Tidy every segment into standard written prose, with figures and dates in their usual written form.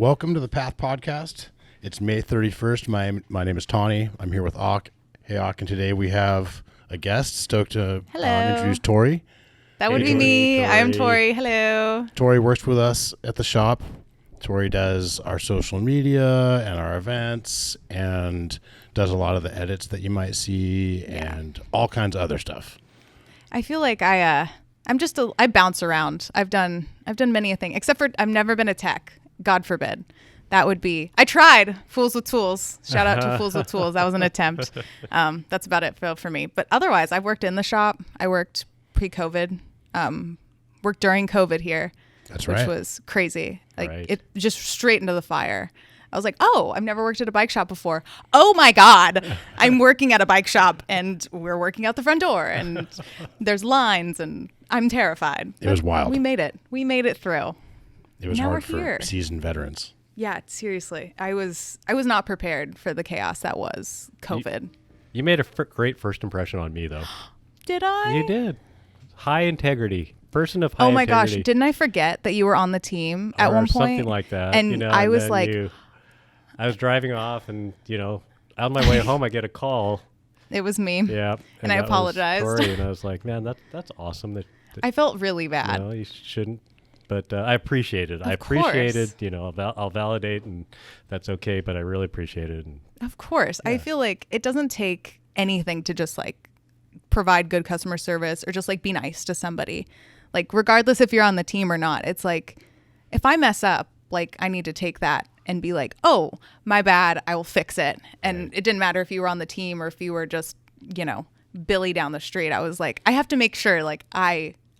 Welcome to the Path Podcast. It's May 31st. My name is Tani. I'm here with Auk. Hey, Auk, and today we have a guest. Stoked to introduce Tori. That would be me. I am Tori. Hello. Tori works with us at the shop. Tori does our social media and our events and does a lot of the edits that you might see and all kinds of other stuff. I feel like I bounce around. I've done many a thing, except for I've never been a tech. God forbid. That would be. I tried Fools with Tools. Shout out to Fools with Tools. That was an attempt. That's about it for me. But otherwise, I've worked in the shop. I worked pre-COVID. Worked during COVID here. That's right. Which was crazy. It just straight into the fire. I was like, oh, I've never worked at a bike shop before. Oh my God, I'm working at a bike shop and we're working out the front door and there's lines and I'm terrified. It was wild. We made it. We made it through. It was hard for seasoned veterans. Yeah, seriously. I was not prepared for the chaos that was COVID. You made a great first impression on me, though. Did I? You did. High integrity. Person of high integrity. Oh my gosh, didn't I forget that you were on the team at one point? Something like that. And I was like... I was driving off and, on my way home, I get a call. It was me. Yeah. And I apologized. Tori, and I was like, man, that's awesome. That I felt really bad. You shouldn't. But I appreciate it. I appreciate it. I'll validate, and that's okay. But I really appreciate it. And of course. Yeah. I feel like it doesn't take anything to just like provide good customer service or just like be nice to somebody. Like regardless if you're on the team or not, it's like if I mess up, like I need to take that and be like, oh, my bad. I will fix it. And it didn't matter if you were on the team or if you were just, Billy down the street. I was like, I have to make sure like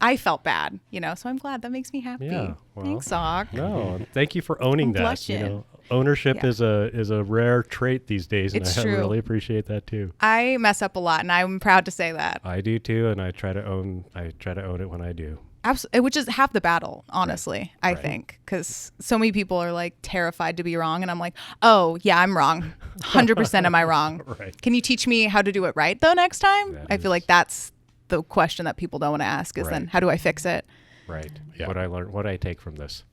I felt bad, so I'm glad. That makes me happy. Yeah, well, thanks, Auk. No, thank you for owning that. Blushing. Ownership is a rare trait these days, and I really appreciate that too. I mess up a lot, and I'm proud to say that. I do too, and I try to own it when I do. Absolutely, which is half the battle, honestly. I think, because so many people are like terrified to be wrong, and I'm like, oh yeah, I'm wrong. 100% am I wrong? Right. Can you teach me how to do it right though next time? I feel like that's the question that people don't want to ask is then how do I fix it? Right. Yeah. What I learned, what I take from this.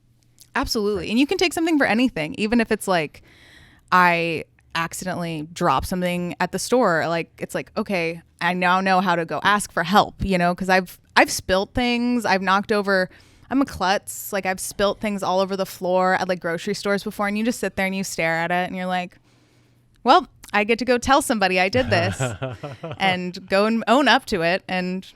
Absolutely. And you can take something for anything, even if it's like I accidentally drop something at the store. Like it's like, okay, I now know how to go ask for help, because I've spilled things. I've knocked over. I'm a klutz. Like I've spilt things all over the floor at like grocery stores before, and you just sit there and you stare at it and you're like, well, I get to go tell somebody I did this and go and own up to it and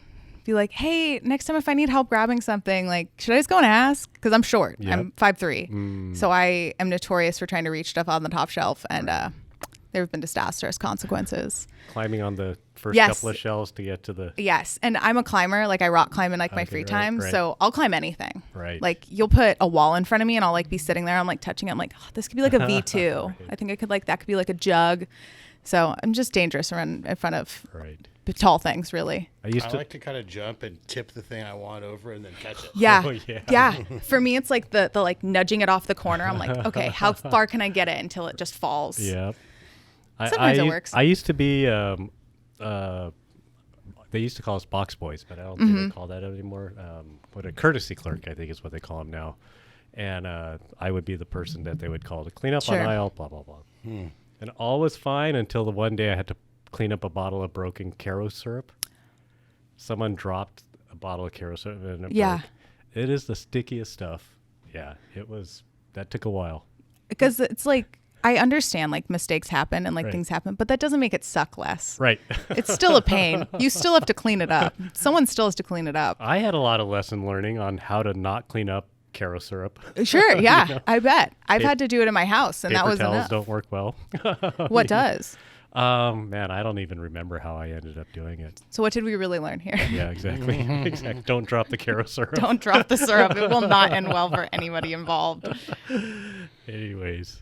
be like, hey, next time if I need help grabbing something, like, should I just go and ask? Because I'm short. Yep. I'm 5'3". So I am notorious for trying to reach stuff on the top shelf. And there have been disastrous consequences. Climbing on the first couple of shelves to get to the... Yes. And I'm a climber. Like I rock climb in like my free time. Right. So I'll climb anything. Right. Like you'll put a wall in front of me and I'll like be sitting there. I'm like touching it. I'm like, oh, this could be like a V2. Right. I think I could that could be like a jug. So I'm just dangerous around in front of tall things, really. I like to kind of jump and tip the thing I want over and then catch it. Yeah. Oh, yeah. For me, it's like the like nudging it off the corner. I'm like, okay, how far can I get it until it just falls? Yeah. Sometimes it works. I used to be, they used to call us box boys, but I don't think they call that anymore. A courtesy clerk, I think is what they call them now. And I would be the person that they would call to clean up on aisle, blah, blah, blah. And all was fine until the one day I had to clean up a bottle of broken Caro syrup. Someone dropped a bottle of Caro syrup and it broke. It is the stickiest stuff. Yeah, that took a while. Because it's like, I understand like mistakes happen and like things happen, but that doesn't make it suck less. Right. It's still a pain. You still have to clean it up. Someone still has to clean it up. I had a lot of lesson learning on how to not clean up Caro syrup. Sure, yeah, I bet. I've had to do it in my house, and that was enough. Paper towels don't work well. What does? Man, I don't even remember how I ended up doing it. So what did we really learn here? Yeah, exactly. Exactly. Don't drop the Caro syrup. Don't drop the syrup. It will not end well for anybody involved. Anyways,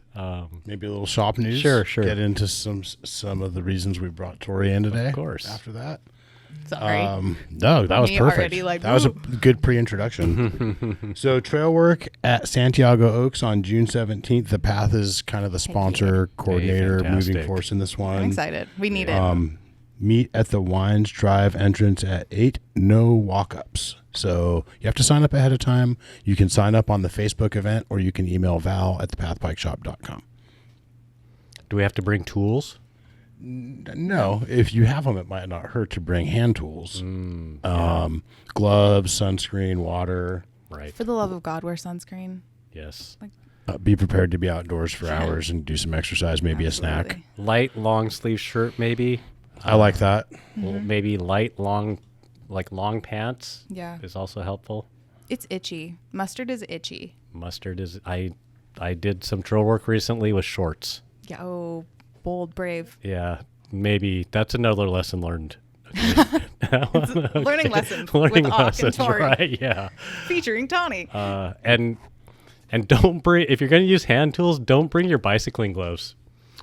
maybe a little shop news. Sure. Get into some of the reasons we brought Tori in today. Of course. After that. Sorry. No, that was perfect. That was a good pre-introduction. So trail work at Santiago Oaks on June 17th. The Path is kind of the sponsor, coordinator, moving force in this one. I'm excited. We need it. Meet at the Wines Drive entrance at 8. No walk-ups. So you have to sign up ahead of time. You can sign up on the Facebook event, or you can email val@thepathbikeshop.com. Do we have to bring tools? No, if you have them, it might not hurt to bring hand tools, gloves, sunscreen, water. Right. For the love of God, wear sunscreen. Yes. Be prepared to be outdoors for hours and do some exercise, maybe Absolutely. a snack. Light, long sleeve shirt, maybe. I like that. Maybe light, long, like long pants. Yeah. Is also helpful. It's itchy. Mustard is itchy. Mustard is. I did some trail work recently with shorts. Yeah. Oh, bold, brave. Yeah. Maybe that's another lesson learned. Learning lessons Learning with lessons, Auk and Tori. right? Yeah. Featuring Tani. And don't bring, if you're going to use hand tools, don't bring your bicycling gloves.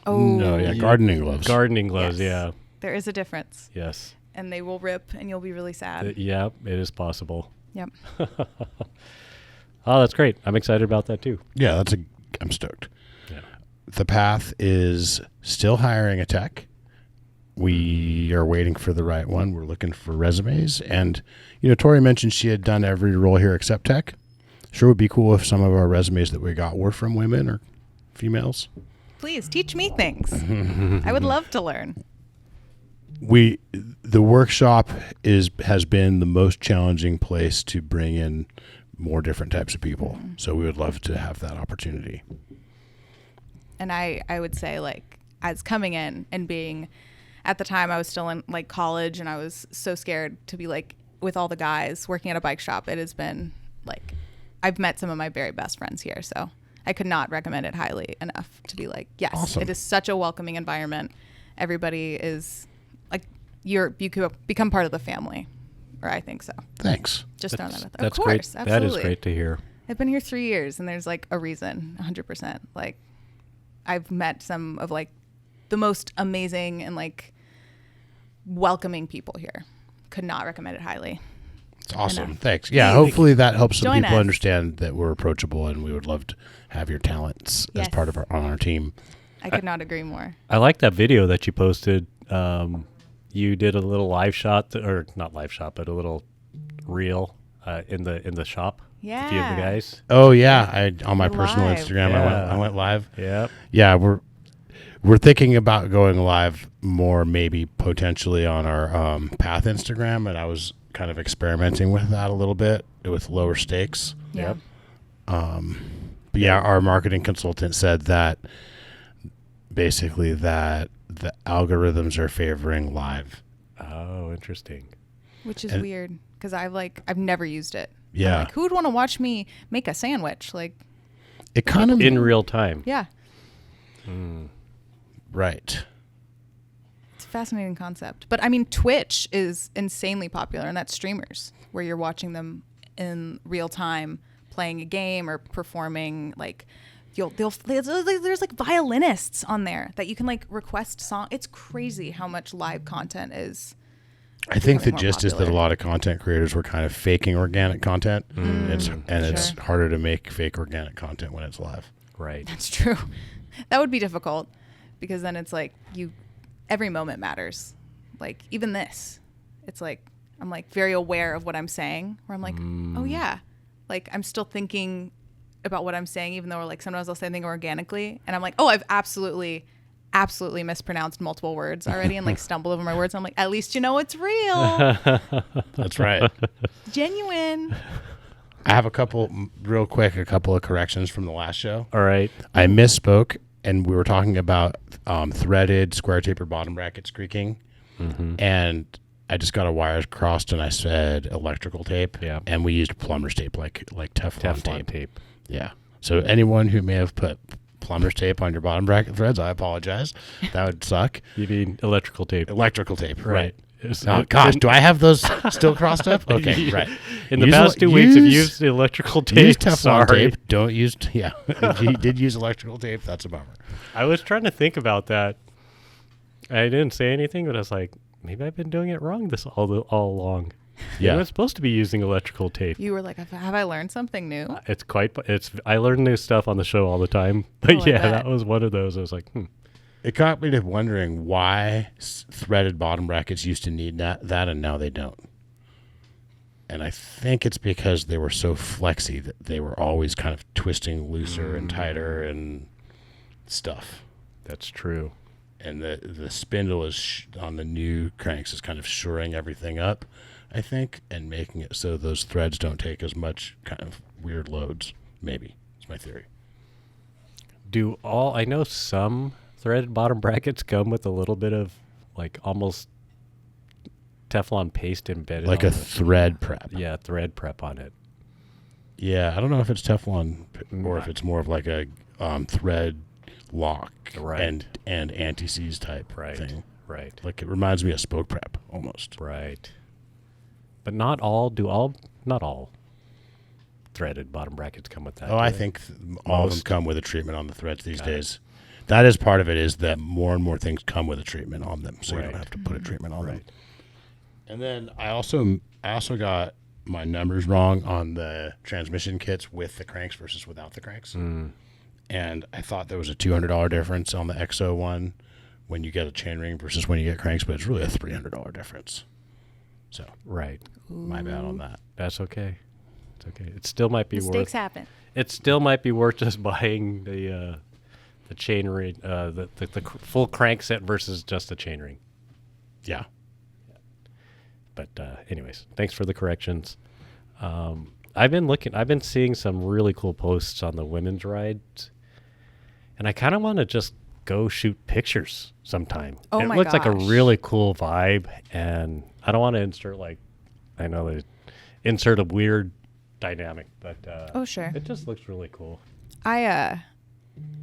Oh. No, yeah, gardening gloves. Gardening gloves, Yes. yeah. There is a difference. Yes. And they will rip and you'll be really sad. Yeah, it is possible. Yep. Oh, that's great. I'm excited about that too. Yeah, I'm stoked. Yeah. The Path is still hiring a tech. We are waiting for the right one. We're looking for resumes. And, Tori mentioned she had done every role here except tech. Sure would be cool if some of our resumes that we got were from women or females. Please teach me things. I would love to learn. The workshop has been the most challenging place to bring in more different types of people. So we would love to have that opportunity. And I would say, like, as coming in and being, at the time I was still in like college and I was so scared to be like with all the guys working at a bike shop. It has been like, I've met some of my very best friends here. So I could not recommend it highly enough to be like, yes, awesome. It is such a welcoming environment. Everybody is like, you could become part of the family, or I think so. Thanks. Just throwing that out there. That's of course, great. absolutely. That is great to hear. I've been here 3 years and there's like a reason, 100%. Like I've met some of like the most amazing and like welcoming people here. Could not recommend it highly. It's awesome. Thanks. Yeah, hopefully that helps some people understand that we're approachable, and we would love to have your talents as part of on our team. I could not agree more. I like that video that you posted. You did a little live shot, or not live shot, but a little reel in the shop. Yeah. A few of the guys. Oh yeah, on my personal live. Instagram, Yeah. I went live. Yep. Yeah, we're thinking about going live more, maybe potentially on our Path Instagram, and I was kind of experimenting with that a little bit with lower stakes. Yeah. But yeah, our marketing consultant said that basically that the algorithms are favoring live. Oh, interesting. Which is weird because I've never used it. Yeah. I'm like, who would want to watch me make a sandwich? Like, It kind of In real time. yeah, right. it's a fascinating concept. But I mean, Twitch is insanely popular, and that's streamers where you're watching them in real time playing a game or performing. Like, there's like violinists on there that you can like request song. It's crazy how much live content is. I think the more gist is that a popular. lot of content creators were kind of faking organic content. It's harder to make fake organic content when it's live. Right. That's true. That would be difficult because then it's like every moment matters. Like even this, it's like I'm like very aware of what I'm saying. Where I'm like, oh yeah, like I'm still thinking about what I'm saying, even though like sometimes I'll say things organically, and I'm like, oh, I've absolutely mispronounced multiple words already and like stumbled over my words. I'm like, at least you know it's real, That's right. genuine. I have a couple of corrections from the last show. All right. I misspoke, and we were talking about threaded square taper bottom brackets creaking, and I just got a wires crossed, and I said electrical tape. Yeah. And we used plumber's tape, like Teflon tape. Yeah. So anyone who may have put plumber's tape on your bottom bracket threads, I apologize. That would suck. You mean electrical tape. Electrical tape, right? So Oh gosh, do I have those still crossed up? Okay, right. In the past 2 weeks, I've used the electrical tape. Use Teflon Sorry. tape. Don't use. Yeah, if you did use electrical tape, that's a bummer. I was trying to think about that. I didn't say anything, but I was like, maybe I've been doing it wrong all along. Yeah. I'm not supposed to be using electrical tape. You were like, have I learned something new? I learn new stuff on the show all the time. But Oh, I yeah, bet. that was one of those. I was like, It got me to wondering why threaded bottom brackets used to need that and now they don't. And I think it's because they were so flexy that they were always kind of twisting looser and tighter and stuff. That's true. And the spindle is on the new cranks is kind of shoring everything up, I think, and making it so those threads don't take as much kind of weird loads. Maybe. It's my theory. I know some threaded bottom brackets come with a little bit of like almost Teflon paste embedded, like a thread prep. Yeah, thread prep on it. Yeah, I don't know if it's Teflon or if it's more of like a thread lock and anti-seize type thing. Right. Like it reminds me of spoke prep almost. Right. But not all threaded bottom brackets come with that. Oh, I think all of them come with a treatment on the threads these days. That is part of it, is that more and more things come with a treatment on them, so you don't have to put a treatment on them. And then I also got my numbers wrong on the transmission kits with the cranks versus without the cranks. And I thought there was a $200 difference on the XO one when you get a chainring versus when you get cranks, but it's really a $300 difference. So my bad on that. That's okay. It's okay. It still might be Mistakes happen. It still might be worth just buying the chainring, the full crank set versus just the chainring. Yeah. But anyways, thanks for the corrections. I've been seeing some really cool posts on the women's rides, and I kind of want to just go shoot pictures sometime. Oh, it my looks gosh. like a really cool vibe, and I don't want to insert a weird dynamic, but sure. it just looks really cool. I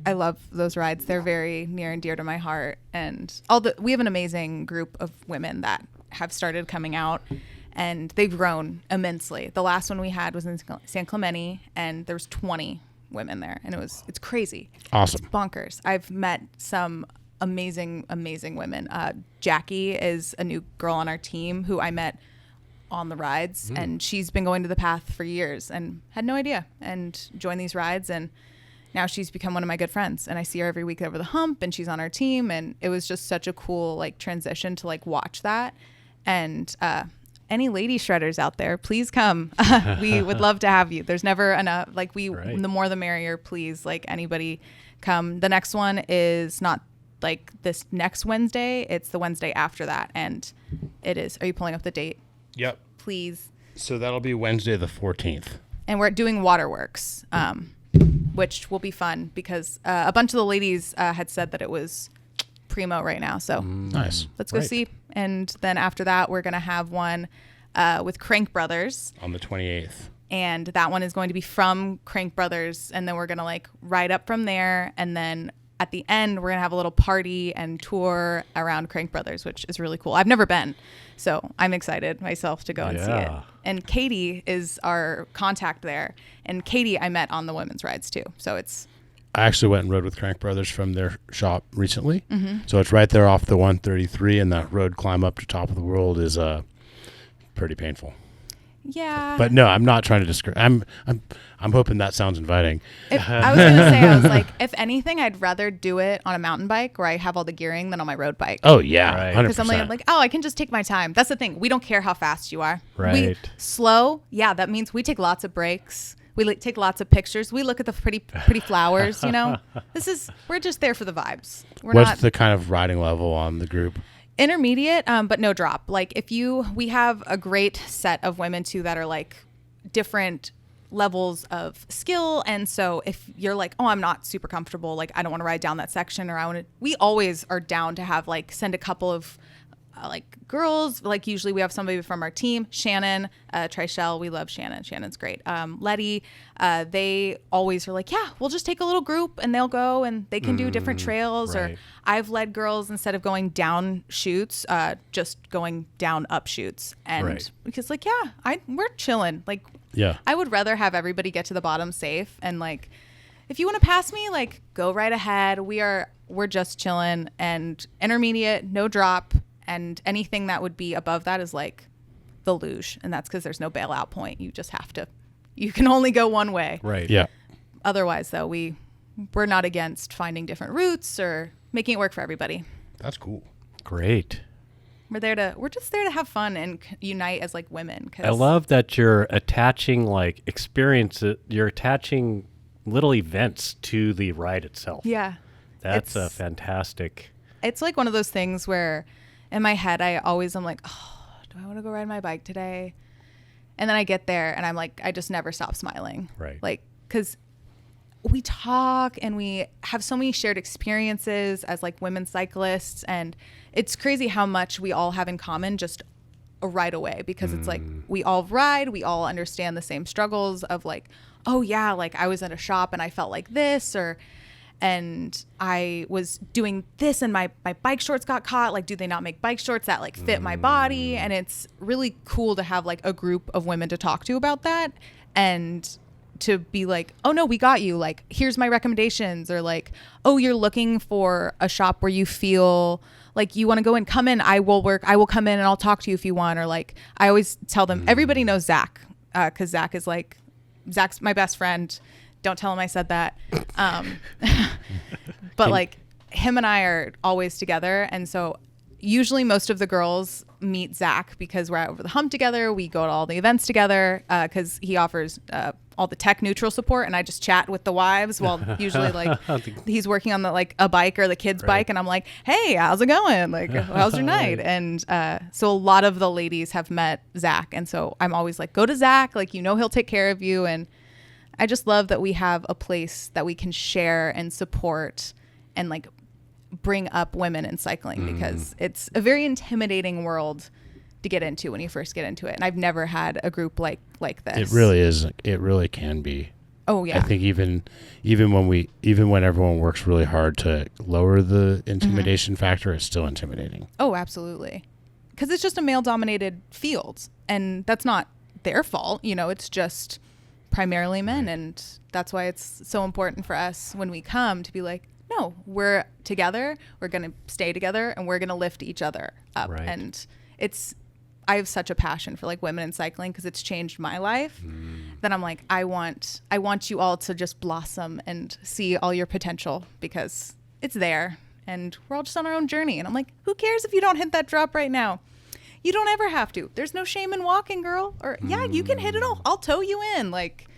love those rides. They're very near and dear to my heart, and we have an amazing group of women that have started coming out, and they've grown immensely. The last one we had was in San Clemente, and there was 20 women there, and it's crazy. Awesome. It's bonkers. I've met some amazing women. Jackie is a new girl on our team who I met on the rides, and she's been going to the Path for years and had no idea, and joined these rides, and now she's become one of my good friends, and I see her every week over the hump, and she's on our team, and it was just such a cool like transition to like watch that. And any lady shredders out there, please come. We would love to have you. There's never enough. Like the more the merrier, please. Like anybody come. The next one is not like this next Wednesday. It's the Wednesday after that. And it is. Are you pulling up the date? Yep. Please. So that'll be Wednesday the 14th. And we're doing waterworks, which will be fun because a bunch of the ladies had said that it was primo right now. So nice. Let's go see. And then after that, we're going to have one with Crank Brothers on the 28th. And that one is going to be from Crank Brothers. And then we're going to like ride up from there. And then at the end, we're going to have a little party and tour around Crank Brothers, which is really cool. I've never been, so I'm excited myself to go and see it. And Katie is our contact there. And Katie I met on the women's rides too. So I actually went and rode with Crank Brothers from their shop recently. So it's right there off the 133, and that road climb up to top of the world is pretty painful. Yeah. But no, I'm not trying to describe. I'm hoping that sounds inviting. I was going to say, I was like, if anything, I'd rather do it on a mountain bike where I have all the gearing than on my road bike. Oh yeah, 100%. Because I'm like, I can just take my time. That's the thing. We don't care how fast you are. Right. Slow. Yeah, that means we take lots of breaks. We take lots of pictures. We look at the pretty flowers, you know. We're just there for the vibes. What's the kind of riding level on the group? Intermediate, but no drop. Like we have a great set of women too that are like different levels of skill. And so if you're like, oh, I'm not super comfortable, like I don't want to ride down that section, or we always are down to have like send a couple of like girls, like usually we have somebody from our team, Shannon, Trishelle, we love Shannon. Shannon's great. Letty, they always are like, yeah, we'll just take a little group and they'll go and they can do different trails. Or I've led girls instead of going down chutes, just going down up chutes. And because like, we're chilling. Like, I would rather have everybody get to the bottom safe. And like, if you want to pass me, like go right ahead. We're just chilling. And intermediate, no drop. And anything that would be above that is like the luge. And that's because there's no bailout point. You just have to, you can only go one way. Right. Yeah. Otherwise, though, we're not against finding different routes or making it work for everybody. That's cool. Great. We're just there to have fun and unite as like women. I love that you're attaching like experiences. You're attaching little events to the ride itself. Yeah. That's a fantastic. It's like one of those things where in my head, I'm like, oh, do I want to go ride my bike today? And then I get there and I'm like, I just never stop smiling. Right. Like, cause we talk and we have so many shared experiences as like women cyclists, and it's crazy how much we all have in common just right away, because it's like we all ride, we all understand the same struggles of like, oh yeah, like I was at a shop and I felt like this, and I was doing this and my bike shorts got caught. Like, do they not make bike shorts that like fit my body? And it's really cool to have like a group of women to talk to about that, and to be like, oh no, we got you. Like, here's my recommendations. Or like, oh, you're looking for a shop where you feel like you want to go and come in. I will come in and I'll talk to you if you want. Or like, I always tell them, everybody knows Zach, because Zach's my best friend. Don't tell him I said that. But like, him and I are always together. And so usually most of the girls meet Zach because we're at Over the Hump together. We go to all the events together because he offers all the tech neutral support, and I just chat with the wives while usually like he's working on a bike or the kids' bike, and I'm like, hey, how's it going? Like, how's your night? And so a lot of the ladies have met Zach, and so I'm always like, go to Zach, like, he'll take care of you. And I just love that we have a place that we can share and support and like bring up women in cycling, because it's a very intimidating world to get into when you first get into it. And I've never had a group like this. It really is. It really can be. Oh yeah. I think even when everyone works really hard to lower the intimidation factor, it's still intimidating. Oh, absolutely. Because it's just a male dominated field, and that's not their fault. It's just primarily men. And that's why it's so important for us when we come to be like, no, we're together, we're going to stay together, and we're going to lift each other up. Right. And I have such a passion for like women in cycling, because it's changed my life, that I'm like, I want you all to just blossom and see all your potential, because it's there and we're all just on our own journey. And I'm like, who cares if you don't hit that drop right now? You don't ever have to. There's no shame in walking, girl. Or yeah, you can hit it all. I'll tow you in. Like,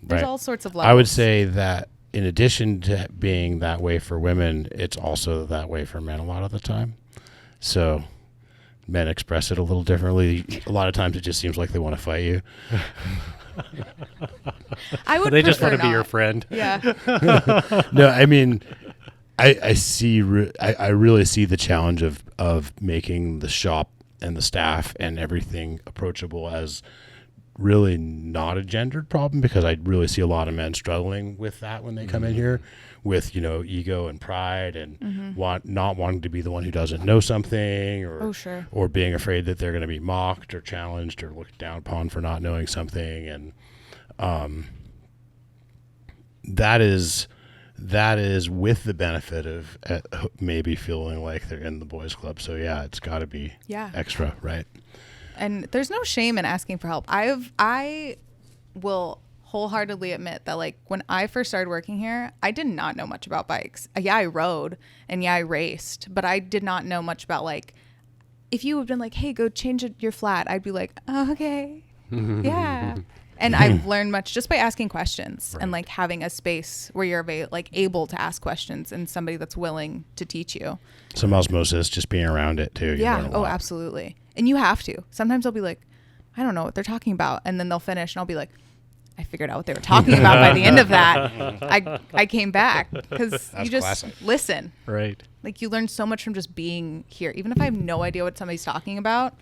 there's all sorts of levels. I would say that in addition to being that way for women, it's also that way for men a lot of the time. So men express it a little differently. A lot of times it just seems like they want to fight you. They just want to be your friend. Yeah. No, I mean, I really see the challenge of making the shop and the staff and everything approachable as really not a gendered problem, because I really see a lot of men struggling with that when they come in here, with ego and pride and not wanting to be the one who doesn't know something, or being afraid that they're going to be mocked or challenged or looked down upon for not knowing something. And that is with the benefit of maybe feeling like they're in the boys club. So yeah, it's got to be extra, right? And there's no shame in asking for help. I will wholeheartedly admit that like when I first started working here, I did not know much about bikes. Yeah, I rode and yeah, I raced, but I did not know much about like, if you had been like, hey, go change your flat, I'd be like, oh, okay, yeah. And I've learned much just by asking questions and like having a space where you're able to ask questions and somebody that's willing to teach you. Some osmosis, just being around it too. Yeah. Oh, absolutely. And you have to. Sometimes I'll be like, I don't know what they're talking about. And then they'll finish and I'll be like, I figured out what they were talking about by the end of that. I came back because you just listen. Right. Like you learn so much from just being here. Even if I have no idea what somebody's talking about,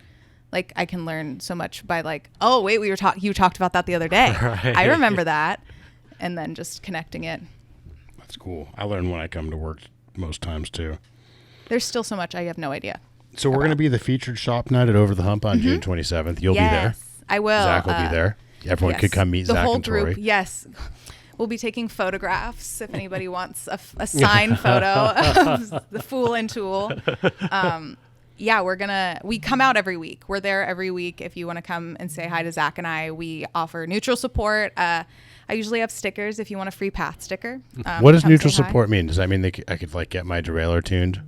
like I can learn so much by like, oh wait, you talked about that the other day. Right. I remember that. And then just connecting it. That's cool. I learn when I come to work most times too. There's still so much I have no idea. So we're going to be the featured shop night at Over the Hump on June 27th. You'll be there. I will. Zach will be there. Everyone could come meet Zach and Tori. The whole group, yes. We'll be taking photographs if anybody wants a signed photo of the Fool and Tool. We come out every week. We're there every week. If you want to come and say hi to Zach and I, we offer neutral support. I usually have stickers if you want a free Path sticker. What does neutral support mean? Does that mean I could like get my derailleur tuned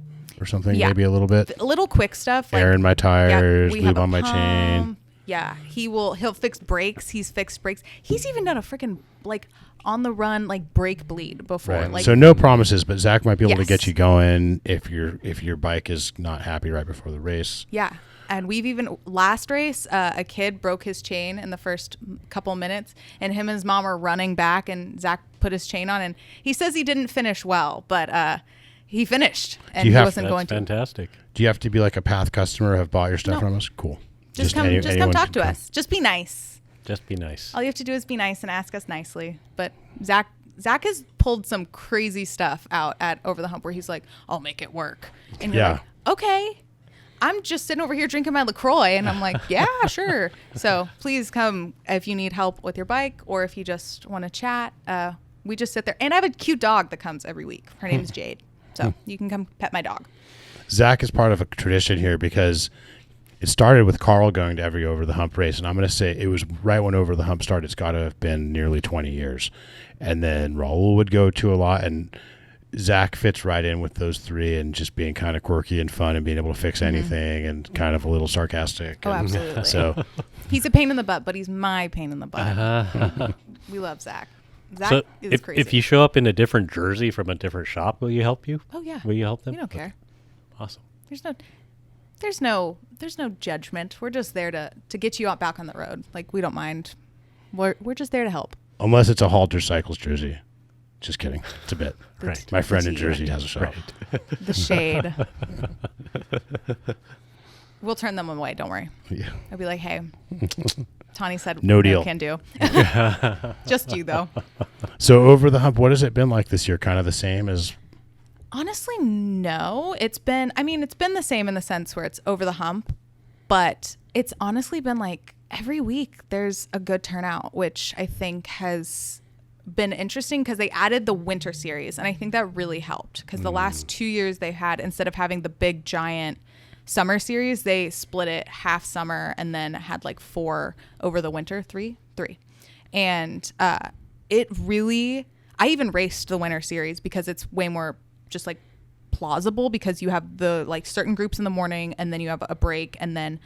or something, maybe a little bit. A little quick stuff. Like, air in my tires, lube on my chain. Yeah, he'll fix brakes. He's fixed brakes. He's even done a freaking like on the run like brake bleed before. Right. Like, so no promises, but Zach might be able to get you going if your bike is not happy right before the race. Yeah. And we've even last race, a kid broke his chain in the first couple minutes, and him and his mom are running back, and Zach put his chain on, and he says he didn't finish well, but he finished, and he wasn't going to. Fantastic. Do you have to be like a Path customer, have bought your stuff from us? Cool. Just come talk to us. Just be nice. Just be nice. All you have to do is be nice and ask us nicely. But Zach has pulled some crazy stuff out at Over the Hump where he's like, I'll make it work. And you're like, okay. I'm just sitting over here drinking my LaCroix, and I'm like, yeah, sure. So please come if you need help with your bike or if you just want to chat. We just sit there. And I have a cute dog that comes every week. Her name is Jade. So you can come pet my dog. Zach is part of a tradition here because it started with Carl going to every Over the Hump race. And I'm going to say it was right when Over the Hump started. It's got to have been nearly 20 years. And then Raul would go to a lot, and Zach fits right in with those three and just being kind of quirky and fun and being able to fix anything and kind of a little sarcastic. Oh, absolutely. So he's a pain in the butt, but he's my pain in the butt. We love Zach. Zach is crazy. If you show up in a different jersey from a different shop, will you help you? Oh, yeah. Will you help them? We don't care. Awesome. There's no judgment. We're just there to get you out back on the road. Like, we don't mind. We're just there to help. Unless it's a Halter Cycles jersey. Just kidding. It's a bit. Right. My friend in Jersey has a shop. Right. The shade. We'll turn them away. Don't worry. Yeah. I'll be like, hey, Tani said no deal. Can do. Just you, though. So Over the Hump, what has it been like this year? Kind of the same as... Honestly, no. It's been the same in the sense where it's Over the Hump, but it's honestly been like every week there's a good turnout, which I think has been interesting because they added the winter series, and I think that really helped because the last 2 years they had, instead of having the big giant summer series, they split it half summer and then had like 4 over the winter, three. And it really, I even raced the winter series because it's way more just like plausible because you have the like certain groups in the morning and then you have a break and then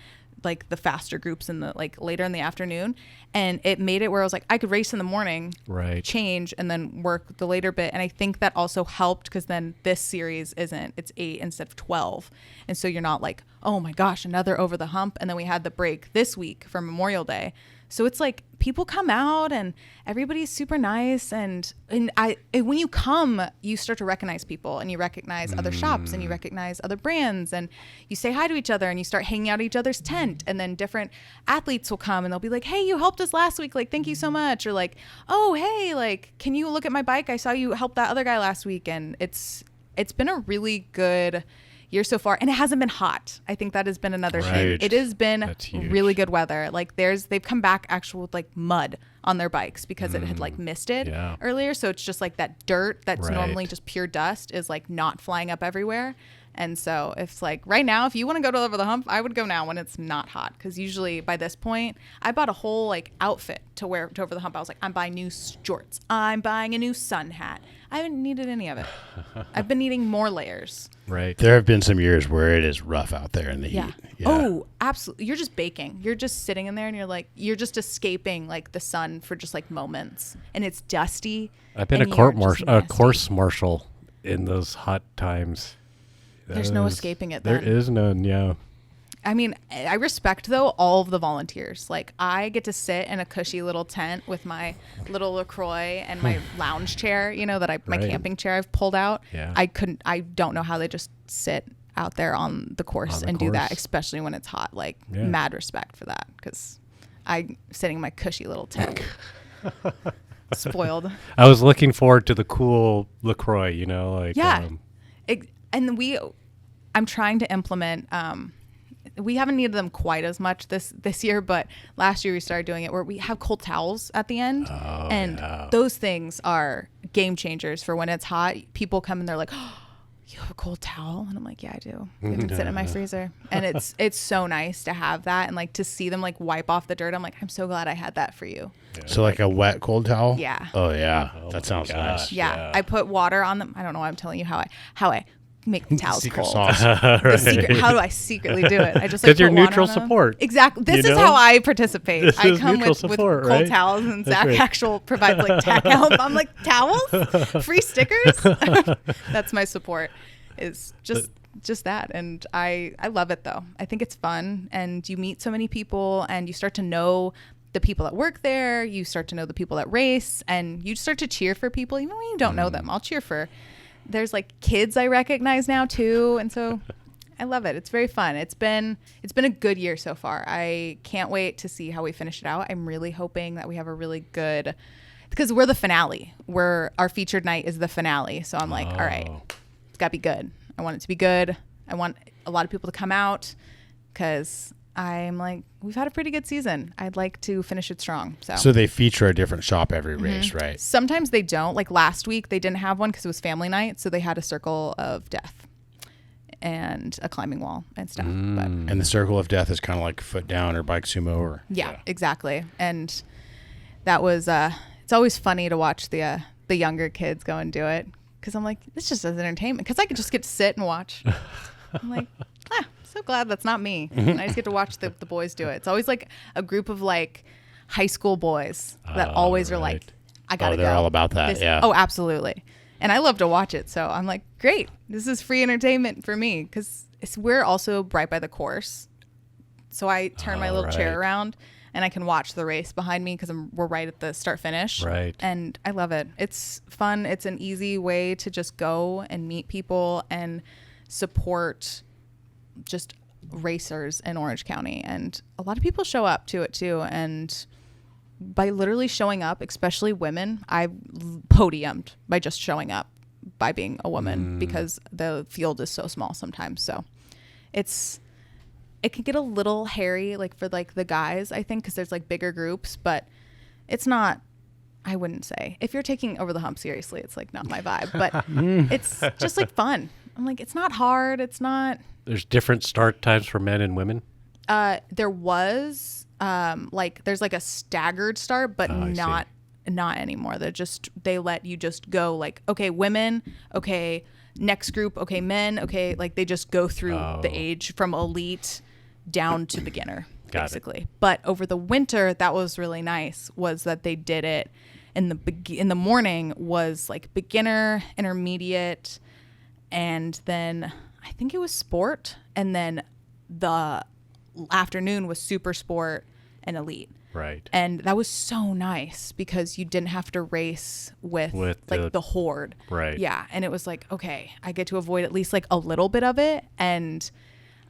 like the faster groups in the like later in the afternoon, and it made it where I was like I could race in the morning, right, change and then work the later bit. And I think that also helped because then this series it's 8 instead of 12, and so you're not like, oh my gosh, another Over the Hump. And then we had the break this week for Memorial Day, so it's like people come out and everybody's super nice, and when you come, you start to recognize people and you recognize other shops and you recognize other brands and you say hi to each other and you start hanging out at each other's tent, and then different athletes will come and they'll be like, hey, you helped us last week, like thank you so much, or like, oh hey, like can you look at my bike, I saw you help that other guy last week. And it's been a really good year so far, and it hasn't been hot. I think that has been another thing. It has been really good weather. Like they've come back actual with like mud on their bikes because it had like misted earlier, so it's just like that dirt that's normally just pure dust is like not flying up everywhere. And so it's like right now, if you want to go to Over the Hump, I would go now when it's not hot, because usually by this point I bought a whole like outfit to wear to Over the Hump. I was like, I'm buying new shorts, I'm buying a new sun hat. I haven't needed any of it. I've been needing more layers. Right. There have been some years where it is rough out there in the heat. Yeah. Oh, absolutely. You're just baking. You're just sitting in there and you're just escaping like the sun for just like moments, and it's dusty. I've been a course marshal in those hot times. There's no escaping it. There is none. Yeah. I mean, I respect though all of the volunteers. Like I get to sit in a cushy little tent with my little LaCroix and my lounge chair, my camping chair I've pulled out. Yeah. I don't know how they just sit out there on the course do that, especially when it's hot. Like mad respect for that, because I'm sitting in my cushy little tent. Spoiled. I was looking forward to the cool LaCroix, I'm trying to implement, we haven't needed them quite as much this year, but last year we started doing it where we have cold towels at the end. Those things are game changers for when it's hot. People come and they're like, oh, you have a cold towel? And I'm like, yeah, I do. They've been sitting in my freezer. And it's so nice to have that and like to see them like wipe off the dirt. I'm like, I'm so glad I had that for you. Yeah. So like a wet cold towel? Yeah. Oh yeah. That sounds nice. Yeah. I put water on them. I don't know why I'm telling you how I make the towels Secret cold. sauce. How do I secretly do it? I just like because you're put water neutral on them. support. Exactly. This is how I participate. This I is come neutral with support, cold right? towels, and That's Zach right. actual provides like tack help. I'm like, towels, free stickers. That's my support. Is just that, and I love it though. I think it's fun, and you meet so many people, and you start to know the people that work there. You start to know the people that race, and you start to cheer for people even when you don't know them. I'll cheer for. There's like kids I recognize now too, and so I love it. It's very fun. It's been a good year so far. I can't wait to see how we finish it out. I'm really hoping that we have a really good, because we're the finale. Our featured night is the finale, so I'm like, all right, it's got to be good. I want it to be good. I want a lot of people to come out because I'm like, we've had a pretty good season. I'd like to finish it strong. So they feature a different shop every race, right? Sometimes they don't. Like last week, they didn't have one because it was family night. So they had a circle of death and a climbing wall and stuff. But And the circle of death is kind of like foot down or bike sumo or yeah, exactly. And that was it's always funny to watch the younger kids go and do it. Because I'm like, this just is entertainment. Because I could just get to sit and watch. I'm like, so glad that's not me. And I just get to watch the boys do it. It's always like a group of like high school boys that always are like, I gotta go. They're all about that. Yeah. Oh, absolutely. And I love to watch it. So I'm like, great. This is free entertainment for me. Because we're also right by the course. So I turn my little chair around. And I can watch the race behind me because we're right at the start finish. Right. And I love it. It's fun. It's an easy way to just go and meet people and support just racers in Orange County. And a lot of people show up to it too. And by literally showing up, especially women, I podiumed by just showing up by being a woman because the field is so small sometimes. So it can get a little hairy, like for like the guys, I think, because there's like bigger groups, but it's not, I wouldn't say. If you're taking Over the Hump seriously, it's like not my vibe, but it's just like fun. I'm like, it's not hard. It's not. There's different start times for men and women. There was there's like a staggered start, but not anymore. They let you just go like, okay, women, okay, next group, okay, men, okay, like they just go through the age from elite down to beginner, basically. But over the winter, that was really nice, was that they did it in the morning was like beginner, intermediate, and then I think it was sport, and then the afternoon was super sport and elite. Right. And that was so nice because you didn't have to race with like the horde. Right. Yeah. And it was like, okay, I get to avoid at least like a little bit of it. And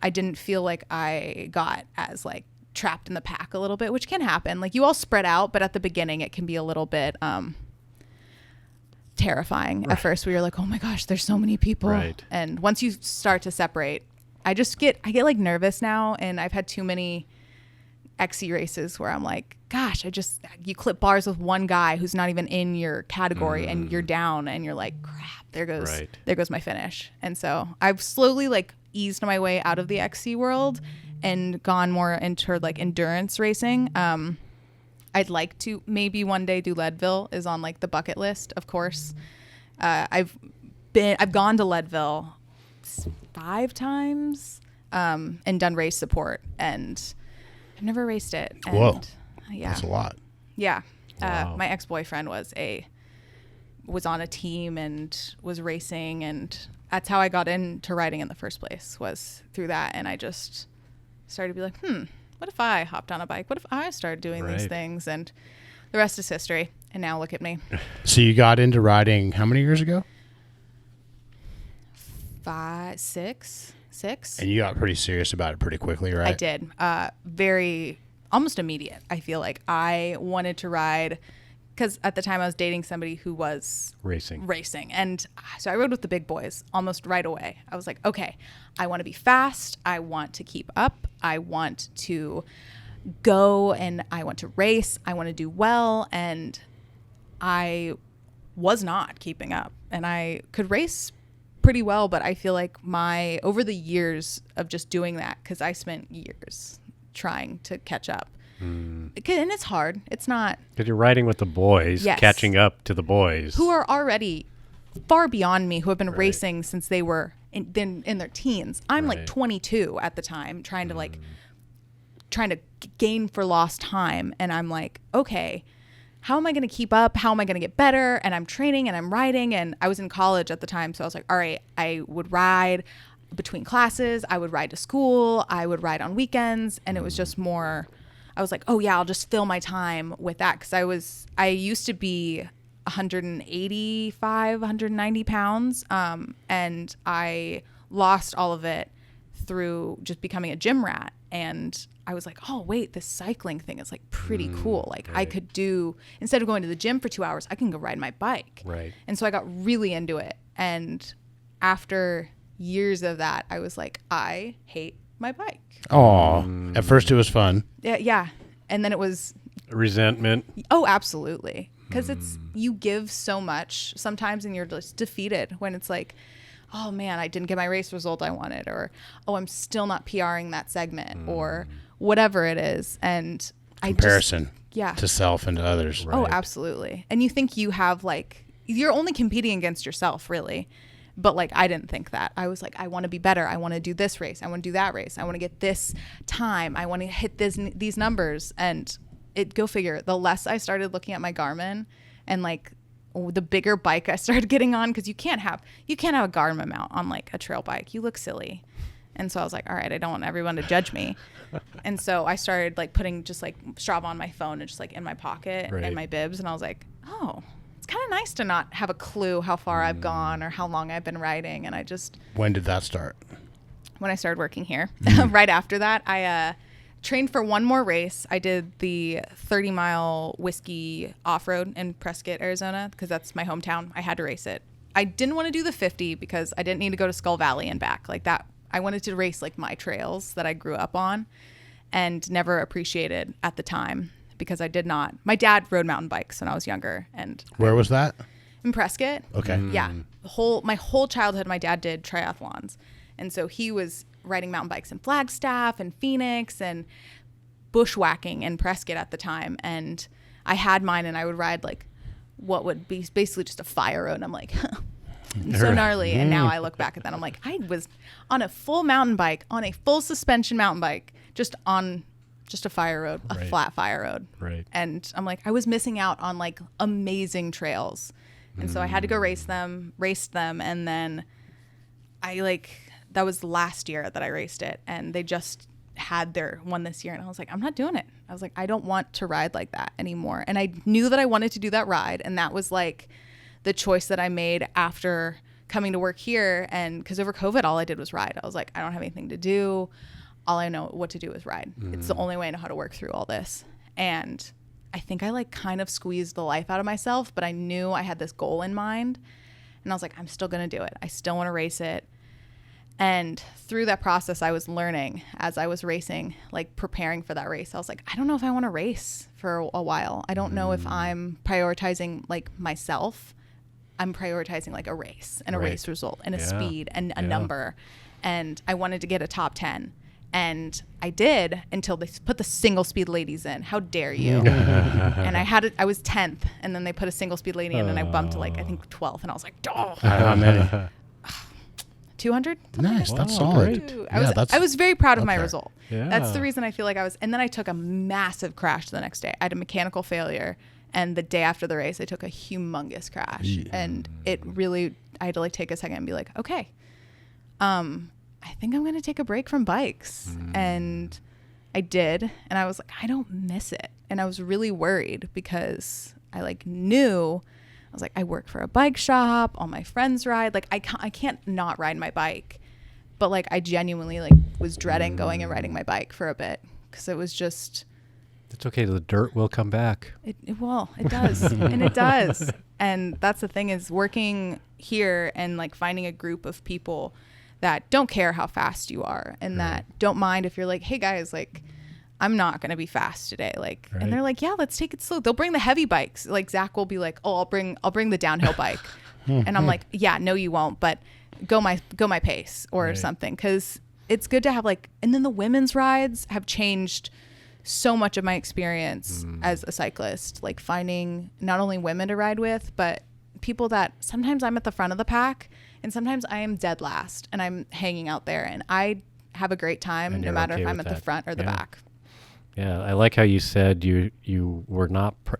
I didn't feel like I got as like trapped in the pack a little bit, which can happen. Like you all spread out, but at the beginning it can be a little bit terrifying at first, where you're like, oh my gosh, there's so many people. Right. And once you start to separate, I get like nervous now, and I've had too many XC races where I'm like, gosh, you clip bars with one guy who's not even in your category and you're down and you're like, crap, there goes my finish. And so I've slowly like eased my way out of the XC world and gone more into like endurance racing. I'd like to maybe one day do Leadville, is on like the bucket list, of course. I've gone to Leadville 5 times and done race support, and I've never raced it. And whoa, yeah, that's a lot. Yeah. Wow. My ex-boyfriend was on a team and was racing, and that's how I got into riding in the first place, was through that. And I just started to be like, what if I hopped on a bike? What if I started doing these things? And the rest is history. And now look at me. So you got into riding how many years ago? 5, 6. And you got pretty serious about it pretty quickly, right? I did. Very, almost immediate. I feel like I wanted to ride, because at the time I was dating somebody who was racing. And so I rode with the big boys almost right away. I was like, okay, I want to be fast. I want to keep up. I want to go and I want to race. I want to do well. And I was not keeping up, and I could race pretty well, but I feel like over the years of just doing that, because I spent years trying to catch up. And it's hard. It's not. Because you're riding with the boys, catching up to the boys. Who are already far beyond me, who have been racing since they were in their teens. I'm like 22 at the time, trying to gain for lost time. And I'm like, okay, how am I going to keep up? How am I going to get better? And I'm training and I'm riding, and I was in college at the time. So I was like, all right, I would ride between classes. I would ride to school. I would ride on weekends. And it was just more, I was like, oh yeah, I'll just fill my time with that. Cause I used to be 185, 190 pounds. And I lost all of it through just becoming a gym rat. And I was like, oh wait, this cycling thing is like pretty cool. Like I could do, instead of going to the gym for 2 hours, I can go ride my bike. Right. And so I got really into it. And after years of that, I was like, I hate my bike. Oh, at first it was fun. Yeah. And then it was resentment. Oh, absolutely. Because it's, you give so much sometimes and you're just defeated when it's like, oh man, I didn't get my race result I wanted, or, oh, I'm still not PRing that segment, or whatever it is. And comparison to self and to others. Right. Oh, absolutely. And you think you have like, you're only competing against yourself really. But like, I didn't think that. I was like, I want to be better. I want to do this race. I want to do that race. I want to get this time. I want to hit these numbers. And go figure, the less I started looking at my Garmin and like the bigger bike I started getting on, because you can't have a Garmin mount on like a trail bike. You look silly. And so I was like, all right, I don't want everyone to judge me. And so I started like putting just like Strava on my phone and just like in my pocket and my bibs. And I was like, oh, kind of nice to not have a clue how far I've gone or how long I've been riding. And I just... When did that start? When I started working here. Right after that, I trained for one more race. I did the 30-mile whiskey off-road in Prescott, Arizona, because that's my hometown. I had to race it. I didn't want to do the 50 because I didn't need to go to Skull Valley and back like that. I wanted to race like my trails that I grew up on and never appreciated at the time. Because I did not. My dad rode mountain bikes when I was younger. And where was that? In Prescott. Okay. Yeah. My whole childhood, my dad did triathlons. And so he was riding mountain bikes in Flagstaff and Phoenix and bushwhacking in Prescott at the time. And I had mine and I would ride like what would be basically just a fire road. And I'm like, so gnarly. And now I look back at that. I'm like, I was on a full mountain bike, on a full suspension mountain bike, just a fire road, a flat fire road. Right. And I'm like, I was missing out on like amazing trails. And so I had to go raced them. And then that was last year that I raced it. And they just had their one this year. And I was like, I'm not doing it. I was like, I don't want to ride like that anymore. And I knew that I wanted to do that ride. And that was like the choice that I made after coming to work here. And because over COVID, all I did was ride. I was like, I don't have anything to do. All I know what to do is ride. It's the only way I know how to work through all this. And I think I like kind of squeezed the life out of myself, but I knew I had this goal in mind. And I was like, I'm still going to do it. I still want to race it. And through that process, I was learning as I was racing, like preparing for that race. I was like, I don't know if I want to race for a while. I don't know if I'm prioritizing like myself. I'm prioritizing like a race and a race result and a speed and a number. And I wanted to get a top 10. And I did until they put the single speed ladies in. How dare you? And I was 10th, and then they put a single speed lady in, and I bumped to like I think 12th, and I was like, oh, how many? 200. Nice, that's solid. I was very proud of my there. result. Yeah. That's the reason I feel like I was. And then I took a massive crash the next day. I had a mechanical failure, and the day after the race, I took a humongous crash, and it really I had to like take a second and be like, okay, I think I'm going to take a break from bikes. And I did. And I was like, I don't miss it. And I was really worried because I like knew, I was like, I work for a bike shop. All my friends ride. Like I can't not ride my bike. But like, I genuinely like was dreading going and riding my bike for a bit. Cause it was just. It's okay. The dirt will come back. It does. And it does. And that's the thing is working here and like finding a group of people that don't care how fast you are and that don't mind if you're like, hey guys, like I'm not going to be fast today. Like, and they're like, yeah, let's take it slow. They'll bring the heavy bikes. Like Zach will be like, oh, I'll bring the downhill bike. And I'm like, yeah, no, you won't, but go my pace or something. Cause it's good to have like, and then the women's rides have changed so much of my experience as a cyclist, like finding not only women to ride with, but people that sometimes I'm at the front of the pack And sometimes I am dead last and I'm hanging out there, and I have a great time no matter if I'm at the front or the back. Yeah, I like how you said you were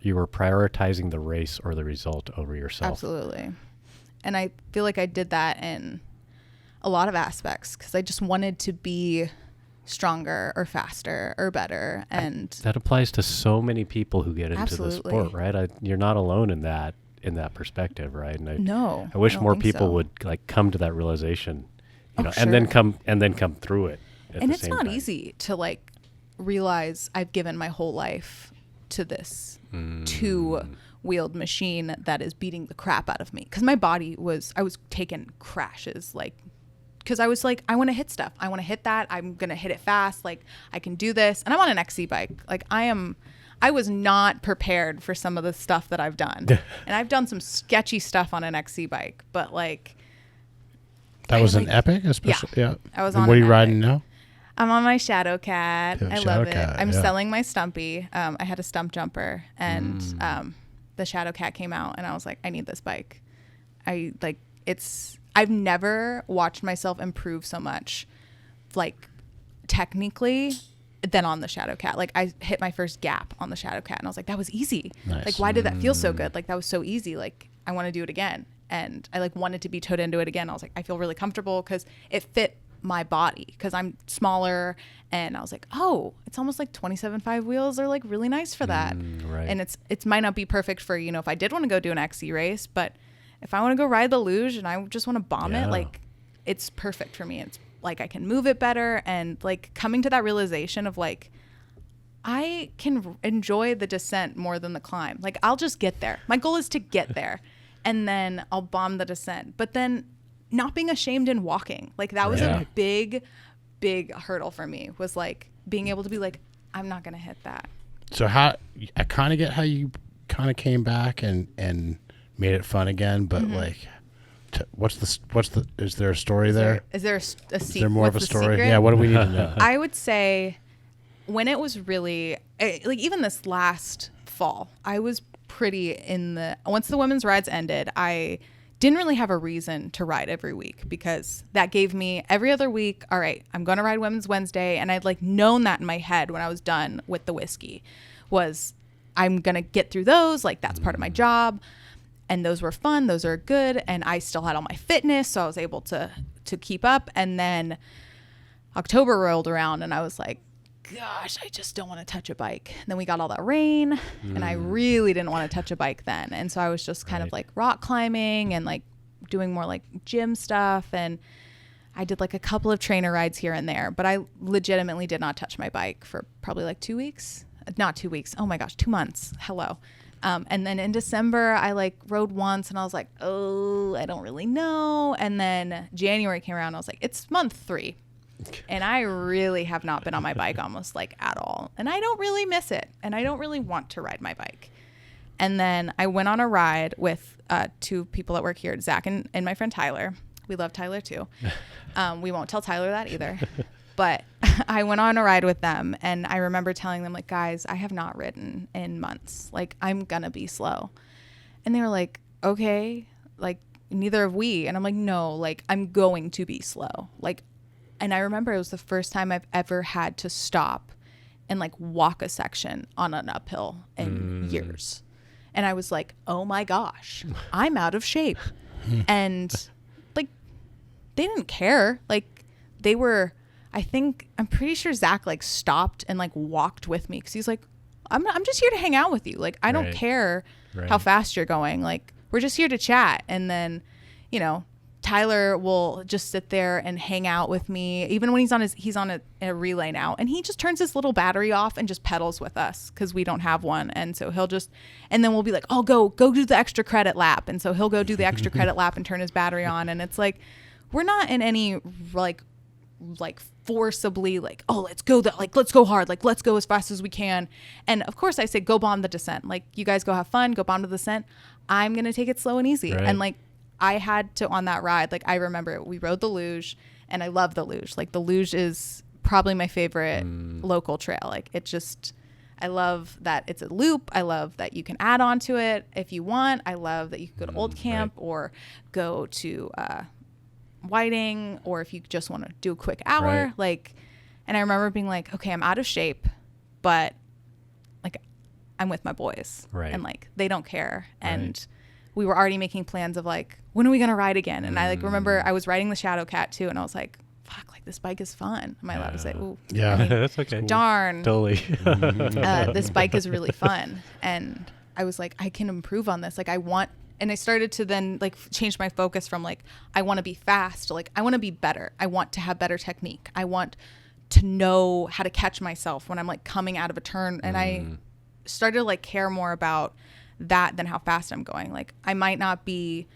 you were prioritizing the race or the result over yourself. Absolutely. And I feel like I did that in a lot of aspects because I just wanted to be stronger or faster or better. And that applies to so many people who get into the sport, right? You're not alone in that perspective, right? And I wish more people would like come to that realization, and then come through it. And it's not easy to like realize I've given my whole life to this two-wheeled machine that is beating the crap out of me. Because my body I was taking crashes, like, because I was like, I want to hit stuff. I want to hit that. I'm going to hit it fast. Like, I can do this. And I'm on an XC bike. Like, I was not prepared for some of the stuff that I've done. And I've done some sketchy stuff on an XC bike, but like. That was an Epic? Especially, yeah. I was on what are you riding now? I'm on my Shadow Cat. I love it. I'm selling my Stumpy. I had a stump jumper, and the Shadow Cat came out, and I was like, I need this bike. I've never watched myself improve so much, like technically, than on the Shadow Cat. Like I hit my first gap on the Shadow Cat, and I was like, that was easy. Nice. Like, why did that feel so good? Like that was so easy. Like I want to do it again, and I like wanted to be towed into it again. I was like, I feel really comfortable because it fit my body because I'm smaller, and I was like, oh, it's almost like 27.5 wheels are like really nice for that. Right. And it might not be perfect for, if I did want to go do an XC race, but if I want to go ride the luge and I just want to bomb it, like it's perfect for me. It's like I can move it better, and like coming to that realization of like I can enjoy the descent more than the climb. Like I'll just get there. My goal is to get there and then I'll bomb the descent. But then not being ashamed in walking, like that was a big hurdle for me, was like being able to be like, I'm not gonna hit that. So I kind of get how you kind of came back and made it fun again, but like is there a story there? Is there a secret? Is there more of a story? Yeah, what do we need to know? I would say when it was really like even this last fall, I was pretty once the women's rides ended, I didn't really have a reason to ride every week, because that gave me every other week, all right, I'm going to ride Women's Wednesday. And I'd like known that in my head when I was done with the whiskey was I'm going to get through those. Like that's part of my job. And those were fun. Those are good. And I still had all my fitness, so I was able to keep up. And then October rolled around and I was like, gosh, I just don't want to touch a bike. And then we got all that rain and I really didn't want to touch a bike then. And so I was just kind of like rock climbing and like doing more like gym stuff. And I did like a couple of trainer rides here and there, but I legitimately did not touch my bike for probably like 2 weeks. Not 2 weeks. Oh my gosh, 2 months. Hello. And then in December, I like rode once and I was like, oh, I don't really know. And then January came around. I was like, it's month 3. And I really have not been on my bike almost like at all. And I don't really miss it. And I don't really want to ride my bike. And then I went on a ride with 2 people that work here, Zach and my friend Tyler. We love Tyler too. We won't tell Tyler that either. But I went on a ride with them, and I remember telling them, like, guys, I have not ridden in months. Like, I'm going to be slow. And they were like, okay, like, neither have we. And I'm like, no, like, I'm going to be slow. Like, and I remember it was the first time I've ever had to stop and, like, walk a section on an uphill in years. And I was like, oh, my gosh, I'm out of shape. And, like, they didn't care. Like, they were... I'm pretty sure Zach like stopped and like walked with me because he's like, I'm just here to hang out with you. Like, I don't care how fast you're going. Like, we're just here to chat. And then, Tyler will just sit there and hang out with me. Even when he's on a relay now, and he just turns his little battery off and just pedals with us because we don't have one. And so and then we'll be like, oh, go do the extra credit lap. And so he'll go do the extra credit lap and turn his battery on. And it's like, we're not in any like forcibly like, oh, let's go let's go hard, like let's go as fast as we can. And of course I say go bomb the descent, like you guys go have fun, go bomb the descent. I'm gonna take it slow and easy. And like I had to, on that ride, like I remember we rode the luge, and I love the luge. Like the luge is probably my favorite local trail. Like it just, I love that it's a loop. I love that you can add on to it if you want. I love that you can go to Old Camp or go to whiting, or if you just want to do a quick hour. Like, and I remember being like, okay, I'm out of shape, but like I'm with my boys and like they don't care. And we were already making plans of like, when are we going to ride again? And I like remember I was riding the Shadow Cat too. And I was like, fuck, like this bike is fun. Am I allowed to say, ooh, yeah, I mean, that's okay. Darn. Totally. This bike is really fun. And I was like, I can improve on this. Like and I started to then like change my focus from like, I want to be fast to like, I want to be better. I want to have better technique. I want to know how to catch myself when I'm like coming out of a turn. And I started to like care more about that than how fast I'm going. Like I might not be,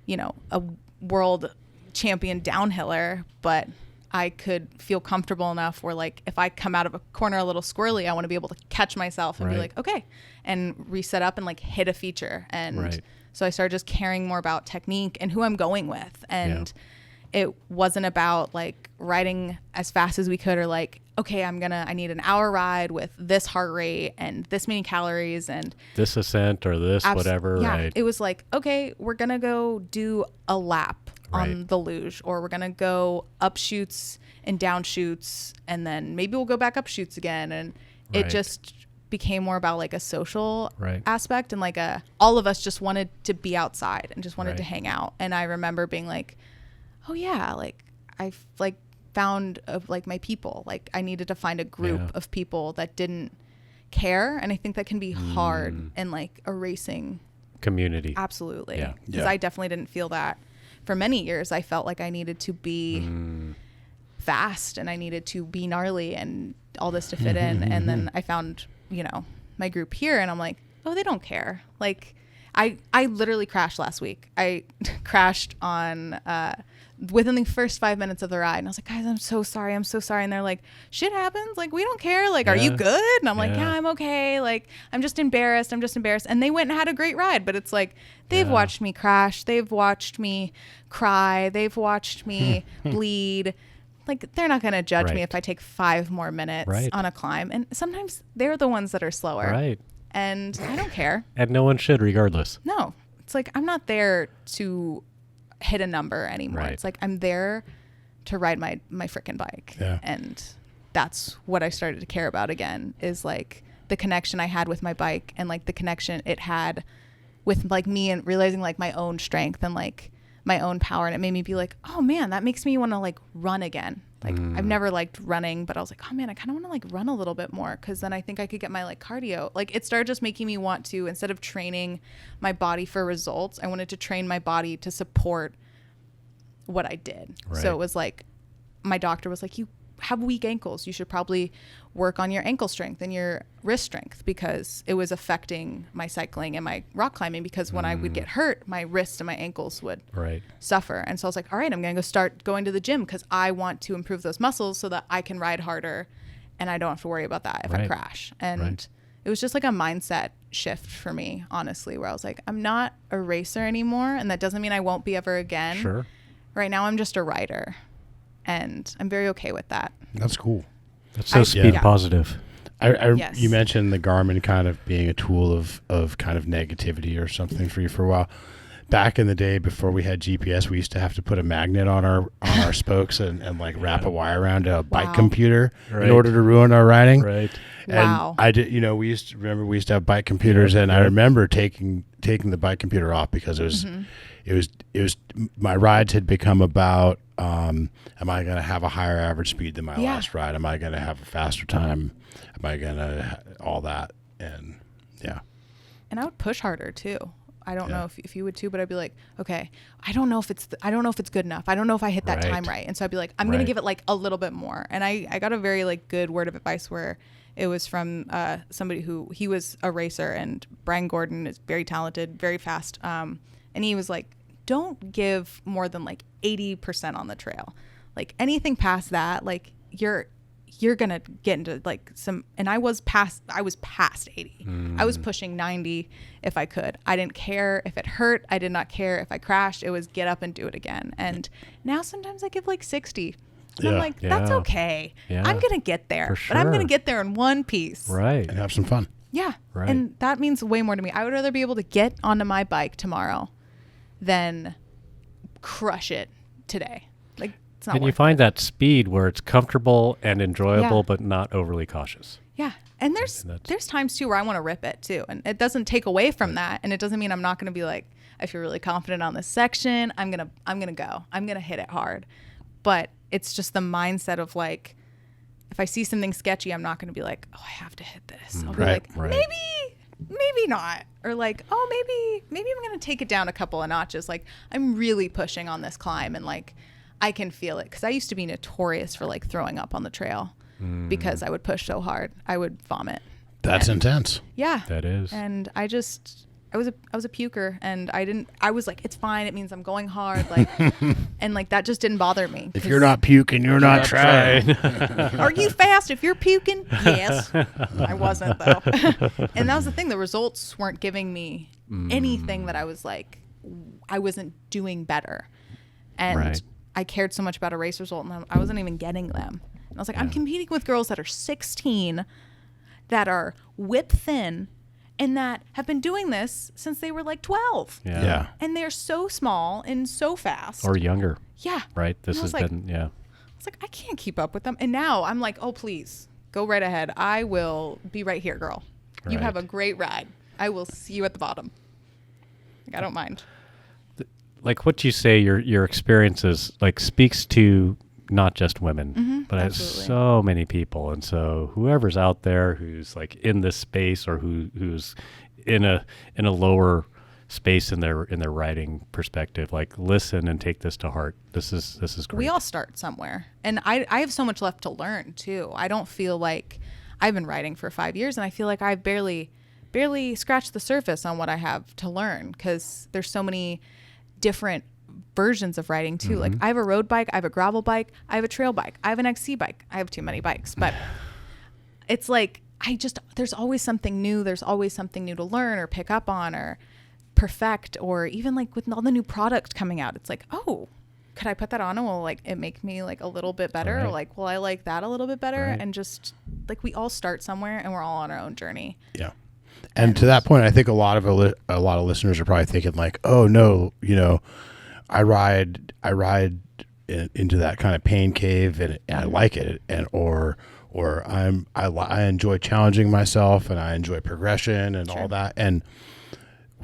you know, a world champion downhiller, but I could feel comfortable enough where like if I come out of a corner a little squirrely, I want to be able to catch myself and be like, okay, and reset up and like hit a feature. And so I started just caring more about technique and who I'm going with. And it wasn't about like riding as fast as we could or like, okay, I need an hour ride with this heart rate and this many calories and this ascent or this whatever. Yeah, right. It was like, okay, we're going to go do a lap on the luge, or we're going to go up chutes and down chutes, and then maybe we'll go back up chutes again. And it just became more about like a social aspect, and like all of us just wanted to be outside and just wanted to hang out. And I remember being like, oh yeah, like I've like found of like my people. Like I needed to find a group of people that didn't care. And I think that can be hard in like a racing community. Absolutely. Yeah. Because I definitely didn't feel that for many years. I felt like I needed to be fast and I needed to be gnarly and all this to fit in. And then I found, you know, my group here and I'm like, oh, they don't care. Like I literally crashed last week. I crashed on, within the first 5 minutes of the ride. And I was like, guys, I'm so sorry. And they're like, shit happens. Like, we don't care. Like, are you good? And I'm like, yeah, I'm okay. Like, I'm just embarrassed. And they went and had a great ride. But it's like, they've watched me crash. They've watched me cry. They've watched me bleed. Like, they're not going to judge me if I take 5 more minutes on a climb. And sometimes they're the ones that are slower. Right. And I don't care. And no one should, regardless. No. It's like, I'm not there to hit a number anymore. It's like I'm there to ride my freaking bike. And that's what I started to care about again, is like the connection I had with my bike and like the connection it had with like me and realizing like my own strength and like my own power. And it made me be like, oh man, that makes me want to like run again. Like I've never liked running, but I was like, oh man, I kind of want to like run a little bit more, because then I think I could get my like cardio. Like it started just making me want to, instead of training my body for results, I wanted to train my body to support what I did. So it was like, my doctor was like, you have weak ankles. You should probably work on your ankle strength and your wrist strength, because it was affecting my cycling and my rock climbing, because when I would get hurt, my wrists and my ankles would suffer. And so I was like, all right, I'm going to go start going to the gym, because I want to improve those muscles so that I can ride harder and I don't have to worry about that if I crash. And it was just like a mindset shift for me, honestly, where I was like, I'm not a racer anymore. And that doesn't mean I won't be ever again. Sure. Right now I'm just a rider, and I'm very okay with that. That's cool. That's so speed positive. You mentioned the Garmin kind of being a tool of kind of negativity or something for you for a while. Back in the day, before we had GPS, we used to have to put a magnet on our spokes and like wrap a wire around a bike computer in order to ruin our riding. Right. And I did, we used to have bike computers, and I remember taking the bike computer off because it was my rides had become about, am I going to have a higher average speed than my last ride? Am I going to have a faster time? Am I going to all that? And and I would push harder too. I don't know if you would too, but I'd be like, okay, I don't know if it's good enough. I don't know if I hit that time right. And so I'd be like, I'm going to give it like a little bit more. And I got a very like good word of advice where it was from somebody who, he was a racer, and Brian Gordon is very talented, very fast. And he was like, don't give more than like 80% on the trail. Like anything past that, like you're going to get into like some, and I was past 80. I was pushing 90 if I could. I didn't care if it hurt. I did not care if I crashed. It was get up and do it again. And now sometimes I give like 60. And I'm like, that's okay. Yeah. I'm going to get there, but I'm going to get there in one piece. Right. And have some fun. Yeah. Right. And that means way more to me. I would rather be able to get onto my bike tomorrow than crush it today. It's not. And you find that speed where it's comfortable and enjoyable, but not overly cautious. Yeah. And there's times too where I want to rip it too. And it doesn't take away from that. And it doesn't mean I'm not going to be like, I feel really confident on this section. I'm going to go. I'm going to hit it hard. But it's just the mindset of like, if I see something sketchy, I'm not going to be like, oh, I have to hit this. I'll be like, maybe not. Or like, oh, maybe I'm going to take it down a couple of notches. Like I'm really pushing on this climb and like I can feel it. Cause I used to be notorious for like throwing up on the trail because I would push so hard. I would vomit. That's intense. Yeah. That is. And I was a puker and I was like, it's fine. It means I'm going hard. Like, and like, that just didn't bother me. If you're not puking, you're not trying. Are you fast if you're puking? Yes. I wasn't though. And that was the thing. The results weren't giving me anything that I was like, I wasn't doing better. And I cared so much about a race result and I wasn't even getting them. And I was like, I'm competing with girls that are 16 that are whip thin and that have been doing this since they were like 12. Yeah. And they're so small and so fast. Or younger. Yeah. Right? This has like, been, I was like, I can't keep up with them. And now I'm like, oh, please, go right ahead. I will be right here, girl. You have a great ride. I will see you at the bottom. Like, I don't mind. Like what you say, your experiences like speaks to not just women, but it's so many people. And so whoever's out there who's like in this space or who's in a lower space in their writing perspective, like listen and take this to heart. This is great. We all start somewhere. And I have so much left to learn too. I don't feel like I've been writing for 5 years and I feel like I've barely scratched the surface on what I have to learn because there's so many different versions of riding too. Like I have a road bike, I have a gravel bike, I have a trail bike, I have an XC bike. I have too many bikes, but it's like there's always something new. There's always something new to learn or pick up on or perfect, or even like with all the new product coming out, it's like, oh, could I put that on and will like it make me like a little bit better? Or like, will I like that a little bit better? And just like we all start somewhere and we're all on our own journey. Yeah. And to that point, I think a lot of listeners are probably thinking like, oh no, I ride into that kind of pain cave and I like it, and or I enjoy challenging myself and I enjoy progression and all that. And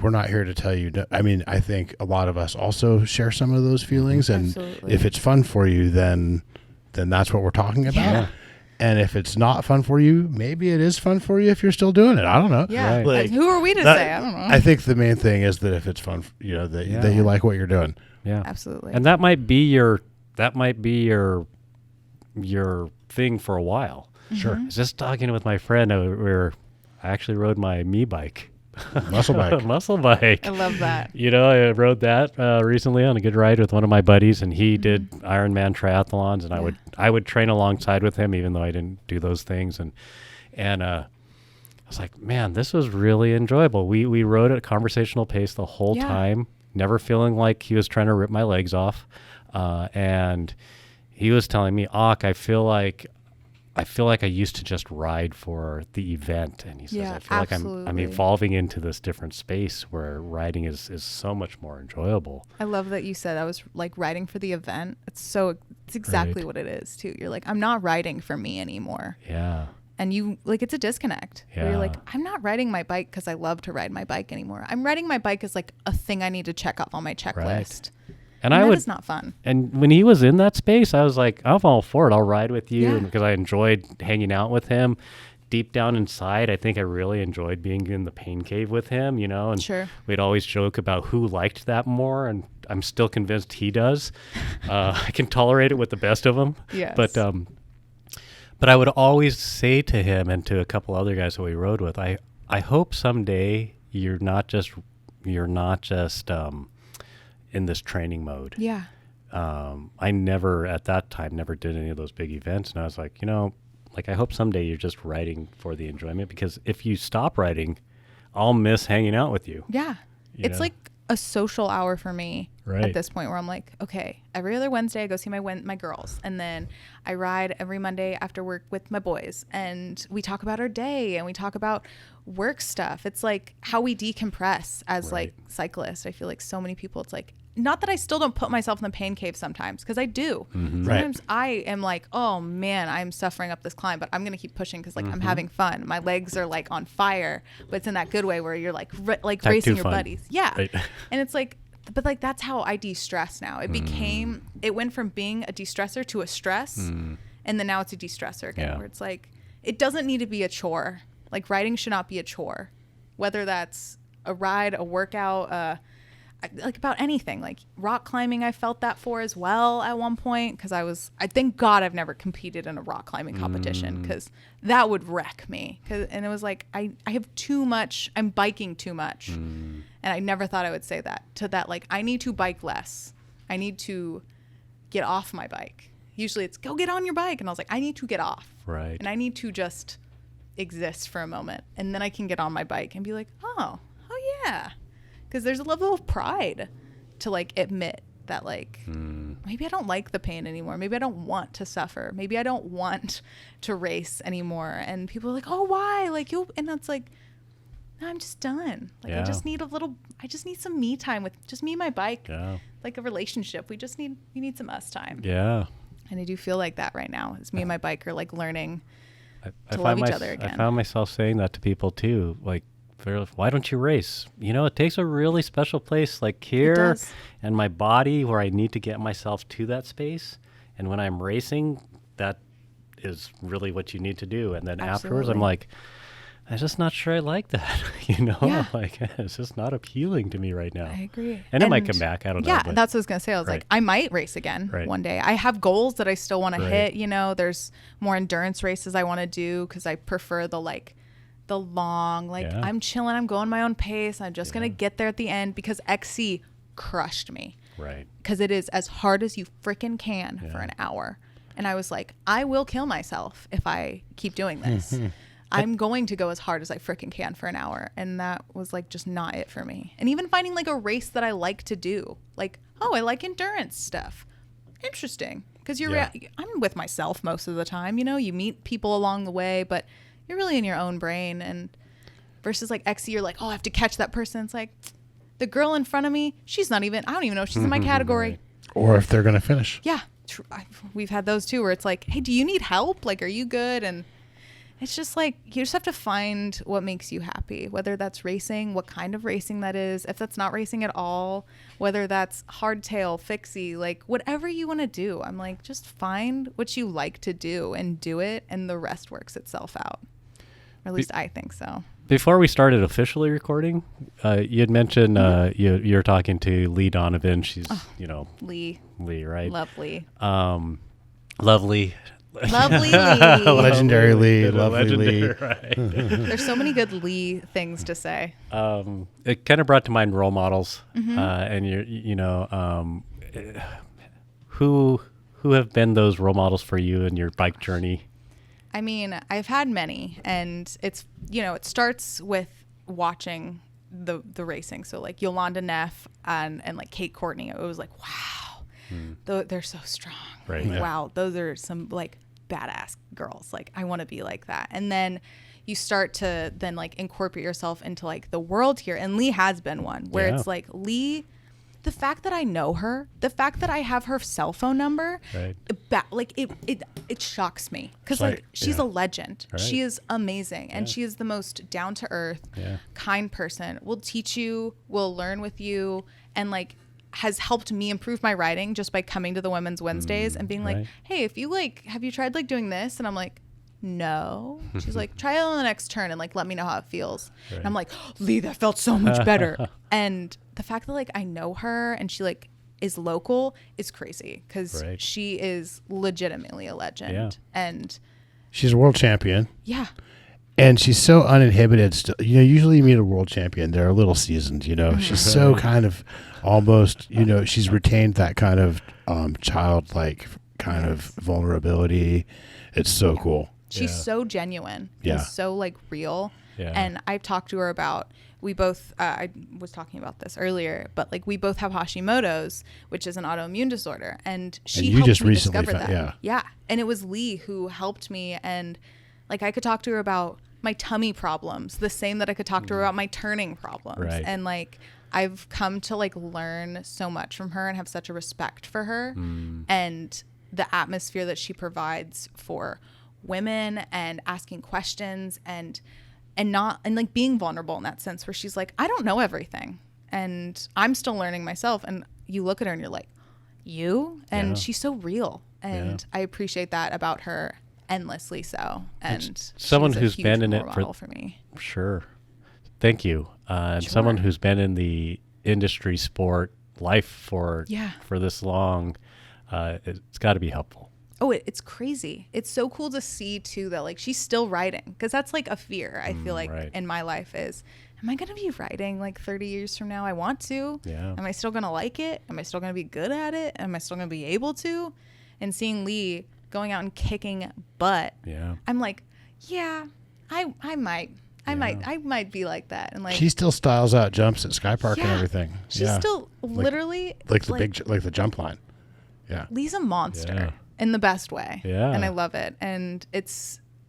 we're not here to tell you. I mean, I think a lot of us also share some of those feelings, and if it's fun for you, then that's what we're talking about. Yeah. And if it's not fun for you, maybe it is fun for you if you're still doing it. I don't know. Yeah. Like, who are we to say? I don't know. I think the main thing is that if it's fun, that you like what you're doing. Yeah. Absolutely. And that might be your thing for a while. Sure. I was just talking with my friend where I actually rode my me bike. Muscle bike. Muscle bike. I love that. I rode that recently on a good ride with one of my buddies, and he did Ironman triathlons, and I would train alongside with him, even though I didn't do those things. And I was like, man, this was really enjoyable. We rode at a conversational pace the whole time, never feeling like he was trying to rip my legs off. And he was telling me, Auk, I feel like I used to just ride for the event. And he says, I feel like I'm evolving into this different space where riding is so much more enjoyable. I love that you said I was like riding for the event. It's exactly what it is too. You're like, I'm not riding for me anymore. Yeah. And you like, it's a disconnect where you're like, I'm not riding my bike because I love to ride my bike anymore. I'm riding my bike as like a thing I need to check off on my checklist. Right. And that is not fun. And when he was in that space, I was like, I'm all for it. I'll ride with you. And because I enjoyed hanging out with him. Deep down inside, I think I really enjoyed being in the pain cave with him, and we'd always joke about who liked that more. And I'm still convinced he does. I can tolerate it with the best of them. Yes. But I would always say to him and to a couple other guys that we rode with, I hope someday you're not just in this training mode. Yeah. I never at that time did any of those big events, and I was like, I hope someday you're just riding for the enjoyment, because if you stop riding, I'll miss hanging out with you. Yeah. It's like a social hour for me at this point, where I'm like, okay, every other Wednesday I go see my girls, and then I ride every Monday after work with my boys, and we talk about our day and we talk about work stuff. It's like how we decompress as like cyclists. I feel like so many people, it's like not that I still don't put myself in the pain cave sometimes, because I do. Sometimes I am like, oh man, I'm suffering up this climb, but I'm going to keep pushing because like I'm having fun. My legs are like on fire, but it's in that good way where you're like racing your buddies. Yeah. Right. And it's like, but like that's how I de-stress now. It went from being a de-stressor to a stress, and then now it's a de-stressor again, where it's like, it doesn't need to be a chore. Like riding should not be a chore, whether that's a ride, a workout, like about anything. Like rock climbing, I felt that for as well at one point, because I thank God I've never competed in a rock climbing competition, because that would wreck me. And it was like I have too much, I'm biking too much, and I never thought I would say that to that. Like I need to bike less, I need to get off my bike. Usually it's go get on your bike, and I was like, I need to get off, right? And I need to just exist for a moment, and then I can get on my bike and be like, oh yeah. Because there's a level of pride to like admit that like maybe I don't like the pain anymore. Maybe I don't want to suffer. Maybe I don't want to race anymore. And people are like, oh, why? Like and it's like, no, I'm just done. Like I just need some me time with just me and my bike. Yeah. Like a relationship. We need some us time. Yeah. And I do feel like that right now. It's me and my bike are like learning to love each other again. I found myself saying that to people too. Like, why don't you race? You know, it takes a really special place like here and my body where I need to get myself to that space. And when I'm racing, that is really what you need to do. And then afterwards, I'm like, I'm just not sure I like that. You know, like it's just not appealing to me right now. I agree. And it might come back. I don't know. Yeah, that's what I was going to say. I was like, I might race again one day. I have goals that I still want to hit. You know, there's more endurance races I want to do because I prefer the long, I'm chilling, I'm going my own pace, I'm just gonna get there at the end, because XC crushed me, right? Because it is as hard as you freaking can for an hour, and I was like, I will kill myself if I keep doing this. I'm going to go as hard as I freaking can for an hour, and that was like just not it for me. And even finding like a race that I like to do, like, oh, I like endurance stuff, interesting, because I'm with myself most of the time, you know, you meet people along the way, but you're really in your own brain. And versus like XC, you're like, oh, I have to catch that person. It's like the girl in front of me, I don't even know if she's in my category. Or if they're going to finish. Yeah. We've had those too, where it's like, hey, do you need help? Like, are you good? And it's just like, you just have to find what makes you happy, whether that's racing, what kind of racing that is, if that's not racing at all, whether that's hardtail, fixie, like whatever you want to do. I'm like, just find what you like to do and do it, and the rest works itself out. Or at least I think so. Before we started officially recording, you had mentioned you're talking to Lee Donovan. She's, Lee, right? Lovely. Lovely. Lovely Lee. Legendary Lee. Lovely Lee. Right. There's so many good Lee things to say. It kind of brought to mind role models, and who have been those role models for you in your bike journey? I mean, I've had many, and it's, it starts with watching the racing. So like Yolanda Neff and like Kate Courtney, it was like, wow, they're so strong. Right. Like, wow, those are some like badass girls. Like I want to be like that. And then you start to then like incorporate yourself into like the world here. And Lee has been one where it's like Lee, the fact that I know her, the fact that I have her cell phone number, it shocks me, because like she's a legend. Right. She is amazing, and she is the most down to earth, kind person. Will teach you, will learn with you, and like has helped me improve my riding just by coming to the Women's Wednesdays and being like, hey, if you like, have you tried like doing this? And I'm like, no. She's like, try it on the next turn and like let me know how it feels. And I'm like, Lee, that felt so much better. And the fact that like I know her and she like is local is crazy, because she is legitimately a legend. And she's a world champion. Yeah. And she's so uninhibited. Usually you meet a world champion, they're a little seasoned, She's so kind of almost, she's retained that kind of childlike kind of vulnerability. It's so cool. She's so genuine and so like real. Yeah. And I've talked to her about, we both, I was talking about this earlier, but like we both have Hashimoto's, which is an autoimmune disorder. And she helped me discover that. Yeah. And it was Lee who helped me. And like I could talk to her about my tummy problems, the same that I could talk to her about my turning problems. Right. And like I've come to like learn so much from her and have such a respect for her and the atmosphere that she provides for women and asking questions and like being vulnerable in that sense where she's like, I don't know everything and I'm still learning myself. And you look at her and you're like, and she's so real. And I appreciate that about her endlessly so. And it's someone who's been in it for me. Sure. Thank you. And someone who's been in the industry sport life for this long, it's got to be helpful. Oh, it's crazy. It's so cool to see too that like she's still writing, because that's like a fear I feel like in my life is, am I going to be writing like 30 years from now? I want to. Yeah. Am I still going to like it? Am I still going to be good at it? Am I still going to be able to? And seeing Lee going out and kicking butt, I'm like, I might be like that. And like she still styles out jumps at Sky Park and everything. She's still literally like the jump line. Yeah. Lee's a monster in the best way. Yeah. And I love it. And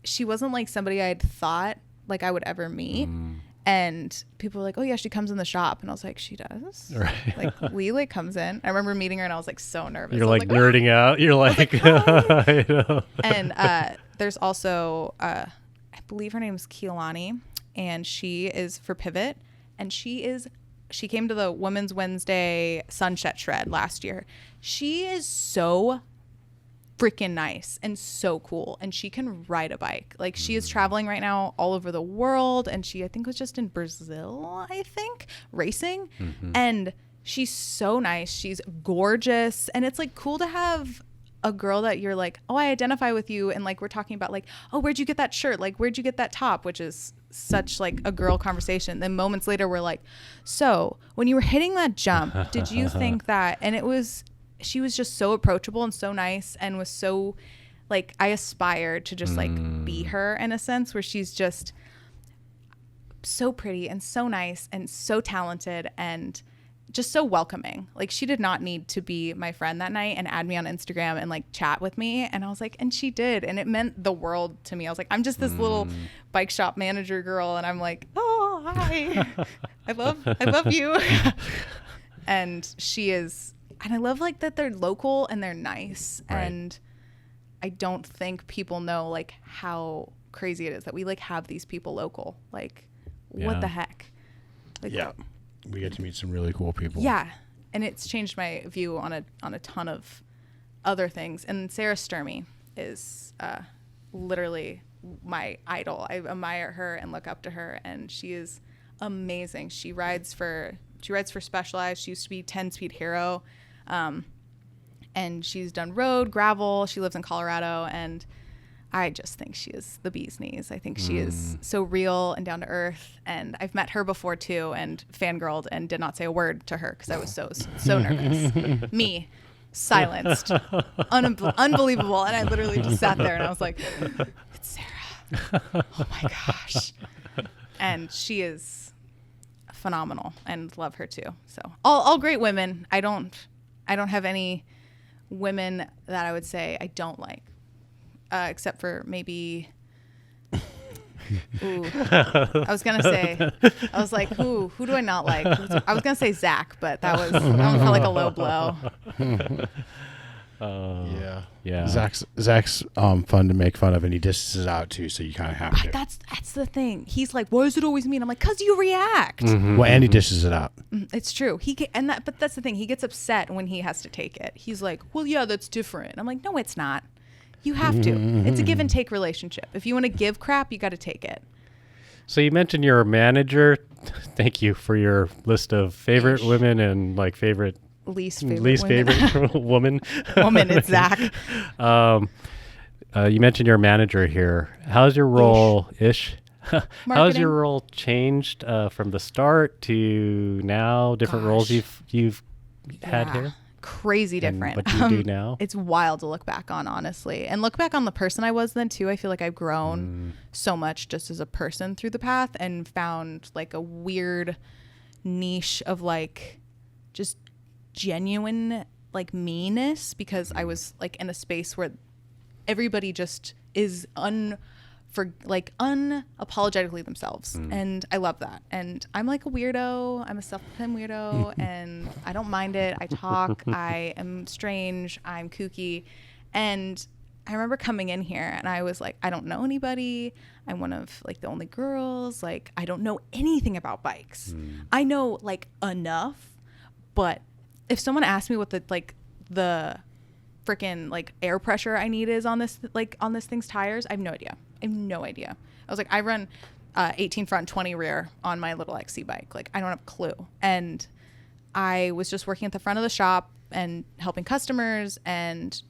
she wasn't like somebody I'd thought like I would ever meet. And people were like, oh yeah, she comes in the shop. And I was like, she does? Right. Like Lee like comes in. I remember meeting her and I was like so nervous. You're like nerding out. You're like, I know. And there's also, I believe her name's Keelani, and she is for Pivot. And she came to the Women's Wednesday Sunset Shred last year. She is so freaking nice and so cool, and she can ride a bike. Like she is traveling right now all over the world, and she I think was just in Brazil, racing. And she's so nice. She's gorgeous, and it's like cool to have a girl that you're like, oh, I identify with you, and like we're talking about like, oh, where'd you get that shirt? Like where'd you get that top? Which is such like a girl conversation. Then moments later we're like, so when you were hitting that jump, did you think that? And she was just so approachable and so nice, and was so like, I aspired to just like be her in a sense, where she's just so pretty and so nice and so talented and just so welcoming. Like she did not need to be my friend that night and add me on Instagram and like chat with me. And I was like, and she did. And it meant the world to me. I was like, I'm just this little bike shop manager girl. And I'm like, oh, hi. I love you. And she is, and I love like that they're local and they're nice. Right. And I don't think people know like how crazy it is that we like have these people local. Like what the heck? Like, we get to meet some really cool people. Yeah. And it's changed my view on a ton of other things. And Sarah Sturmey is literally my idol. I admire her and look up to her, and she is amazing. She rides for Specialized. She used to be 10-speed hero. And she's done road, gravel. She lives in Colorado, and I just think she is the bee's knees. I think she is so real and down to earth. And I've met her before too, and fangirled and did not say a word to her because I was so nervous. Me, silenced, unbelievable. And I literally just sat there and I was like, it's Sarah. Oh my gosh. And she is phenomenal, and love her too. So all great women. I don't have any women that I would say I don't like. Except for maybe, I was like, who do I not like? I was gonna say Zach, but that felt like a low blow. Yeah. Zach's fun to make fun of, and he dishes it out too, so you kind of have to. That's the thing. He's like, why does it always mean? I'm like, cause you react. Well, and he dishes it out. It's true. But that's the thing. He gets upset when he has to take it. He's like, well, yeah, that's different. I'm like, no, it's not. You have to. It's a give and take relationship. If you want to give crap, you got to take it. So you mentioned you're a manager. Thank you for your list of favorite women and like least favorite woman. Woman, it's Zach. You mentioned you're a manager here. How's your role How's your role changed from the start to now? Different roles you've had here? Crazy different. And what do you do now? It's wild to look back on, honestly, and look back on the person I was then too. I feel like I've grown so much just as a person through the path, and found like a weird niche of like just genuine like meanness, because I was like in a space where everybody just is for like unapologetically themselves. And I love that. And I'm like a weirdo. I'm a self-proclaimed weirdo and I don't mind it. I talk, I am strange, I'm kooky. And I remember coming in here and I was like, I don't know anybody. I'm one of like the only girls. Like, I don't know anything about bikes. I know like enough, but if someone asked me what the freaking like air pressure I need is on this thing's tires, I have no idea. I was like, I run 18 front, 20 rear on my little XC bike. Like, I don't have a clue. And I was just working at the front of the shop and helping customers and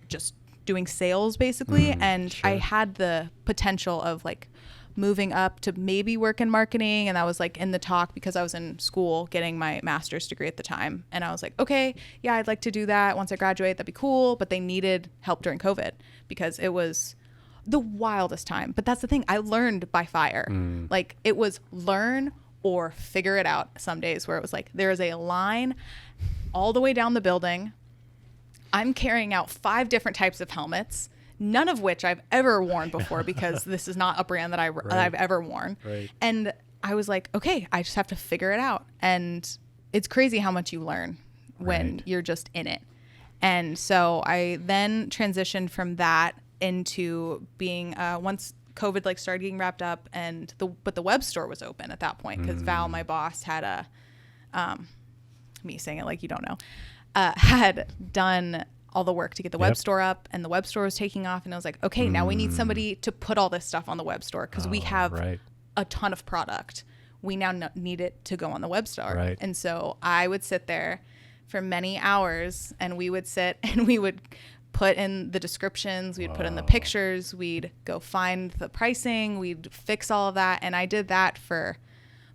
just doing sales basically. And I had the potential of like moving up to maybe work in marketing. And that was like in the talk because I was in school getting my master's degree at the time. And I was like, okay, yeah, I'd like to do that. Once I graduate, that'd be cool. But they needed help during COVID because it was the wildest time. But that's the thing. I learned by fire. Like, it was learn or figure it out some days where it was like, there is a line all the way down the building. I'm carrying out 5 different types of helmets, none of which I've ever worn before because this is not a brand that I've ever worn. Right. And I was like, okay, I just have to figure it out. And it's crazy how much you learn when you're just in it. And so I then transitioned from that into being once COVID like started getting wrapped up but the web store was open at that point because Val, my boss, had me saying it like you don't know, had done all the work to get the web store up, and the web store was taking off, and I was like, okay, now we need somebody to put all this stuff on the web store because we have a ton of product. We now need it to go on the web store. And so I would sit there for many hours, and we would sit and we would put in the descriptions, we'd put in the pictures, we'd go find the pricing, we'd fix all of that. And I did that for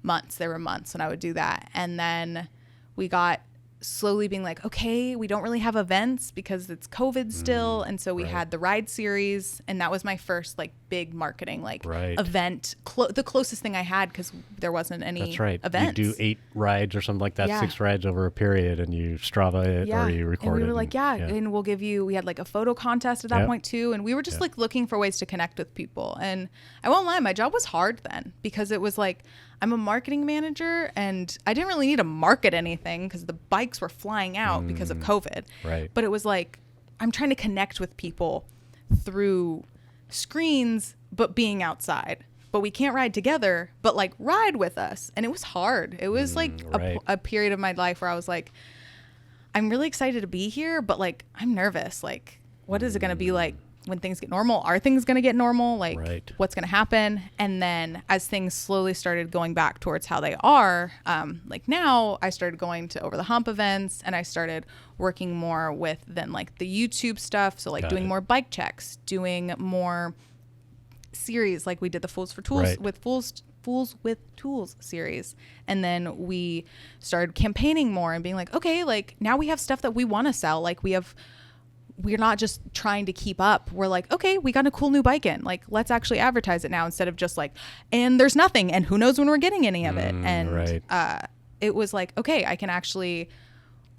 months. There were months when I would do that. And then we got slowly being like, okay, we don't really have events because it's COVID still. And so we had the ride series, and that was my first like big marketing event, the closest thing I had because there wasn't any events. You do 8 rides or something like that, 6 rides over a period, and you Strava it or you record it. And we were like, and we'll give you, we had like a photo contest at that point too. And we were just like looking for ways to connect with people. And I won't lie, my job was hard then because it was like, I'm a marketing manager and I didn't really need to market anything because the bikes were flying out because of COVID. But it was like, I'm trying to connect with people through screens, but being outside. But we can't ride together, but like ride with us. And it was hard. It was like a period of my life where I was like, I'm really excited to be here, but like, I'm nervous. Like, what is it going to be like when things get normal? Are things going to get normal? Like what's going to happen? And then as things slowly started going back towards how they are, like now I started going to Over the Hump events, and I started working more with then like the YouTube stuff. So like doing more bike checks, doing more series. Like we did the Fools with Tools series. And then we started campaigning more and being like, okay, like now we have stuff that we want to sell. Like we're not just trying to keep up. We're like, okay, we got a cool new bike in. Like, let's actually advertise it now instead of just like, and there's nothing, and who knows when we're getting any of it. And it was like, okay, I can actually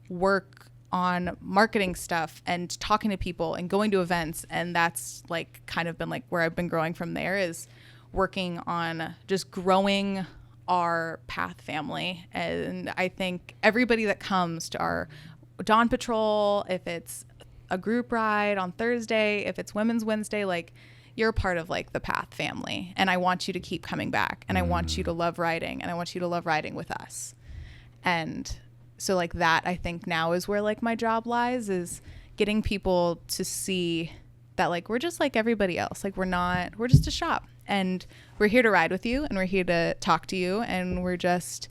work on marketing stuff and talking to people and going to events. And that's like kind of been like where I've been growing from there, is working on just growing our Path family. And I think everybody that comes to our Dawn Patrol, if it's a group ride on Thursday, if it's Women's Wednesday, like you're part of like the Path family, and I want you to keep coming back, and I want you to love riding, and I want you to love riding with us. And so like that, I think now is where like my job lies, is getting people to see that like we're just like everybody else. Like we're just a shop, and we're here to ride with you, and we're here to talk to you, and we're just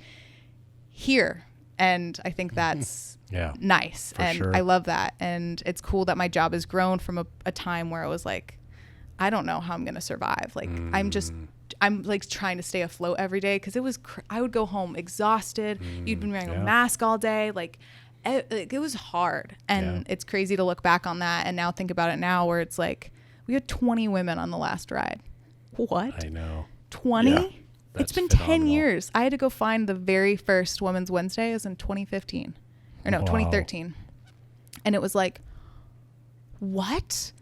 here. And I think that's nice. And sure. I love that. And it's cool that my job has grown from a time where it was like, I don't know how I'm going to survive. Like, I'm like trying to stay afloat every day. Cause it was, I would go home exhausted. You'd been wearing a mask all day. Like it was hard. And it's crazy to look back on that and now think about it now, where it's like, we had 20 women on the last ride. What? I know. 20? Yeah. It's been phenomenal. 10 years. I had to go find the very first Women's Wednesday. It was in 2015. Or no, 2013. And it was like, what?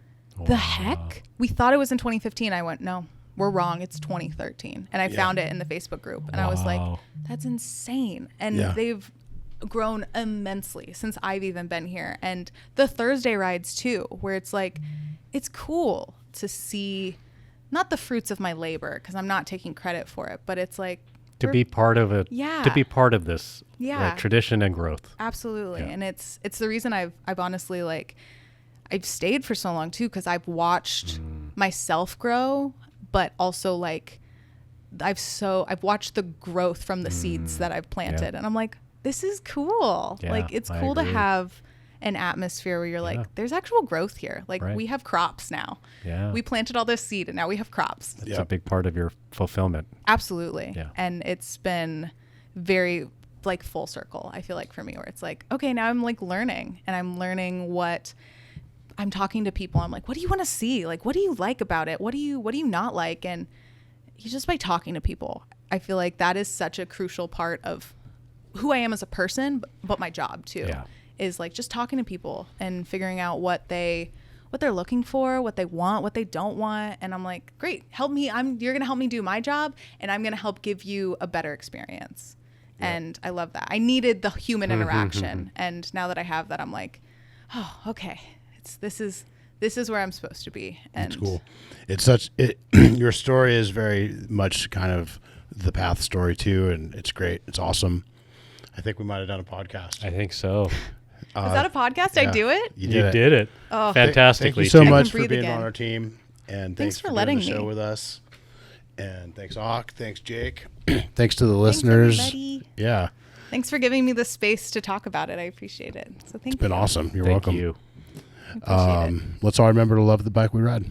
the heck? We thought it was in 2015. I went, no, we're wrong. It's 2013. And I found it in the Facebook group. And I was like, that's insane. And they've grown immensely since I've even been here. And the Thursday rides too, where it's like, it's cool to see not the fruits of my labor, because I'm not taking credit for it, but it's like to be part of it. Yeah. To be part of this tradition and growth. Absolutely. Yeah. And it's the reason I've honestly, like, I've stayed for so long too, because I've watched myself grow, but also like I've watched the growth from the seeds that I've planted, and I'm like, this is cool. Yeah, like, it's cool to have an atmosphere where you're like, there's actual growth here. Like, we have crops now. Yeah. We planted all this seed and now we have crops. It's a big part of your fulfillment. Absolutely. Yeah. And it's been very like full circle, I feel like, for me, where it's like, okay, now I'm like learning, and I'm learning what I'm talking to people. I'm like, what do you want to see? Like, what do you like about it? What do you not like? And just by talking to people, I feel like that is such a crucial part of who I am as a person, but my job too. Yeah. Is like just talking to people and figuring out what they're looking for, what they want, what they don't want. And I'm like, great, help me. You're going to help me do my job, and I'm going to help give you a better experience. Yeah. And I love that. I needed the human interaction. And now that I have that, I'm like, oh, okay. This is where I'm supposed to be. And it's cool. Your story is very much kind of the Path story too. And it's great. It's awesome. I think we might've done a podcast. I think so. Is that a podcast? Yeah. I do it? You did it. Oh. Fantastically. Thank you so much for being on our team. And thanks for letting doing the show with us. And thanks, Auk. Thanks, Jake. Thanks to the listeners. Everybody. Yeah. Thanks for giving me the space to talk about it. I appreciate it. So thank you. It's been awesome. You're welcome. Thank you. Let's all remember to love the bike we ride.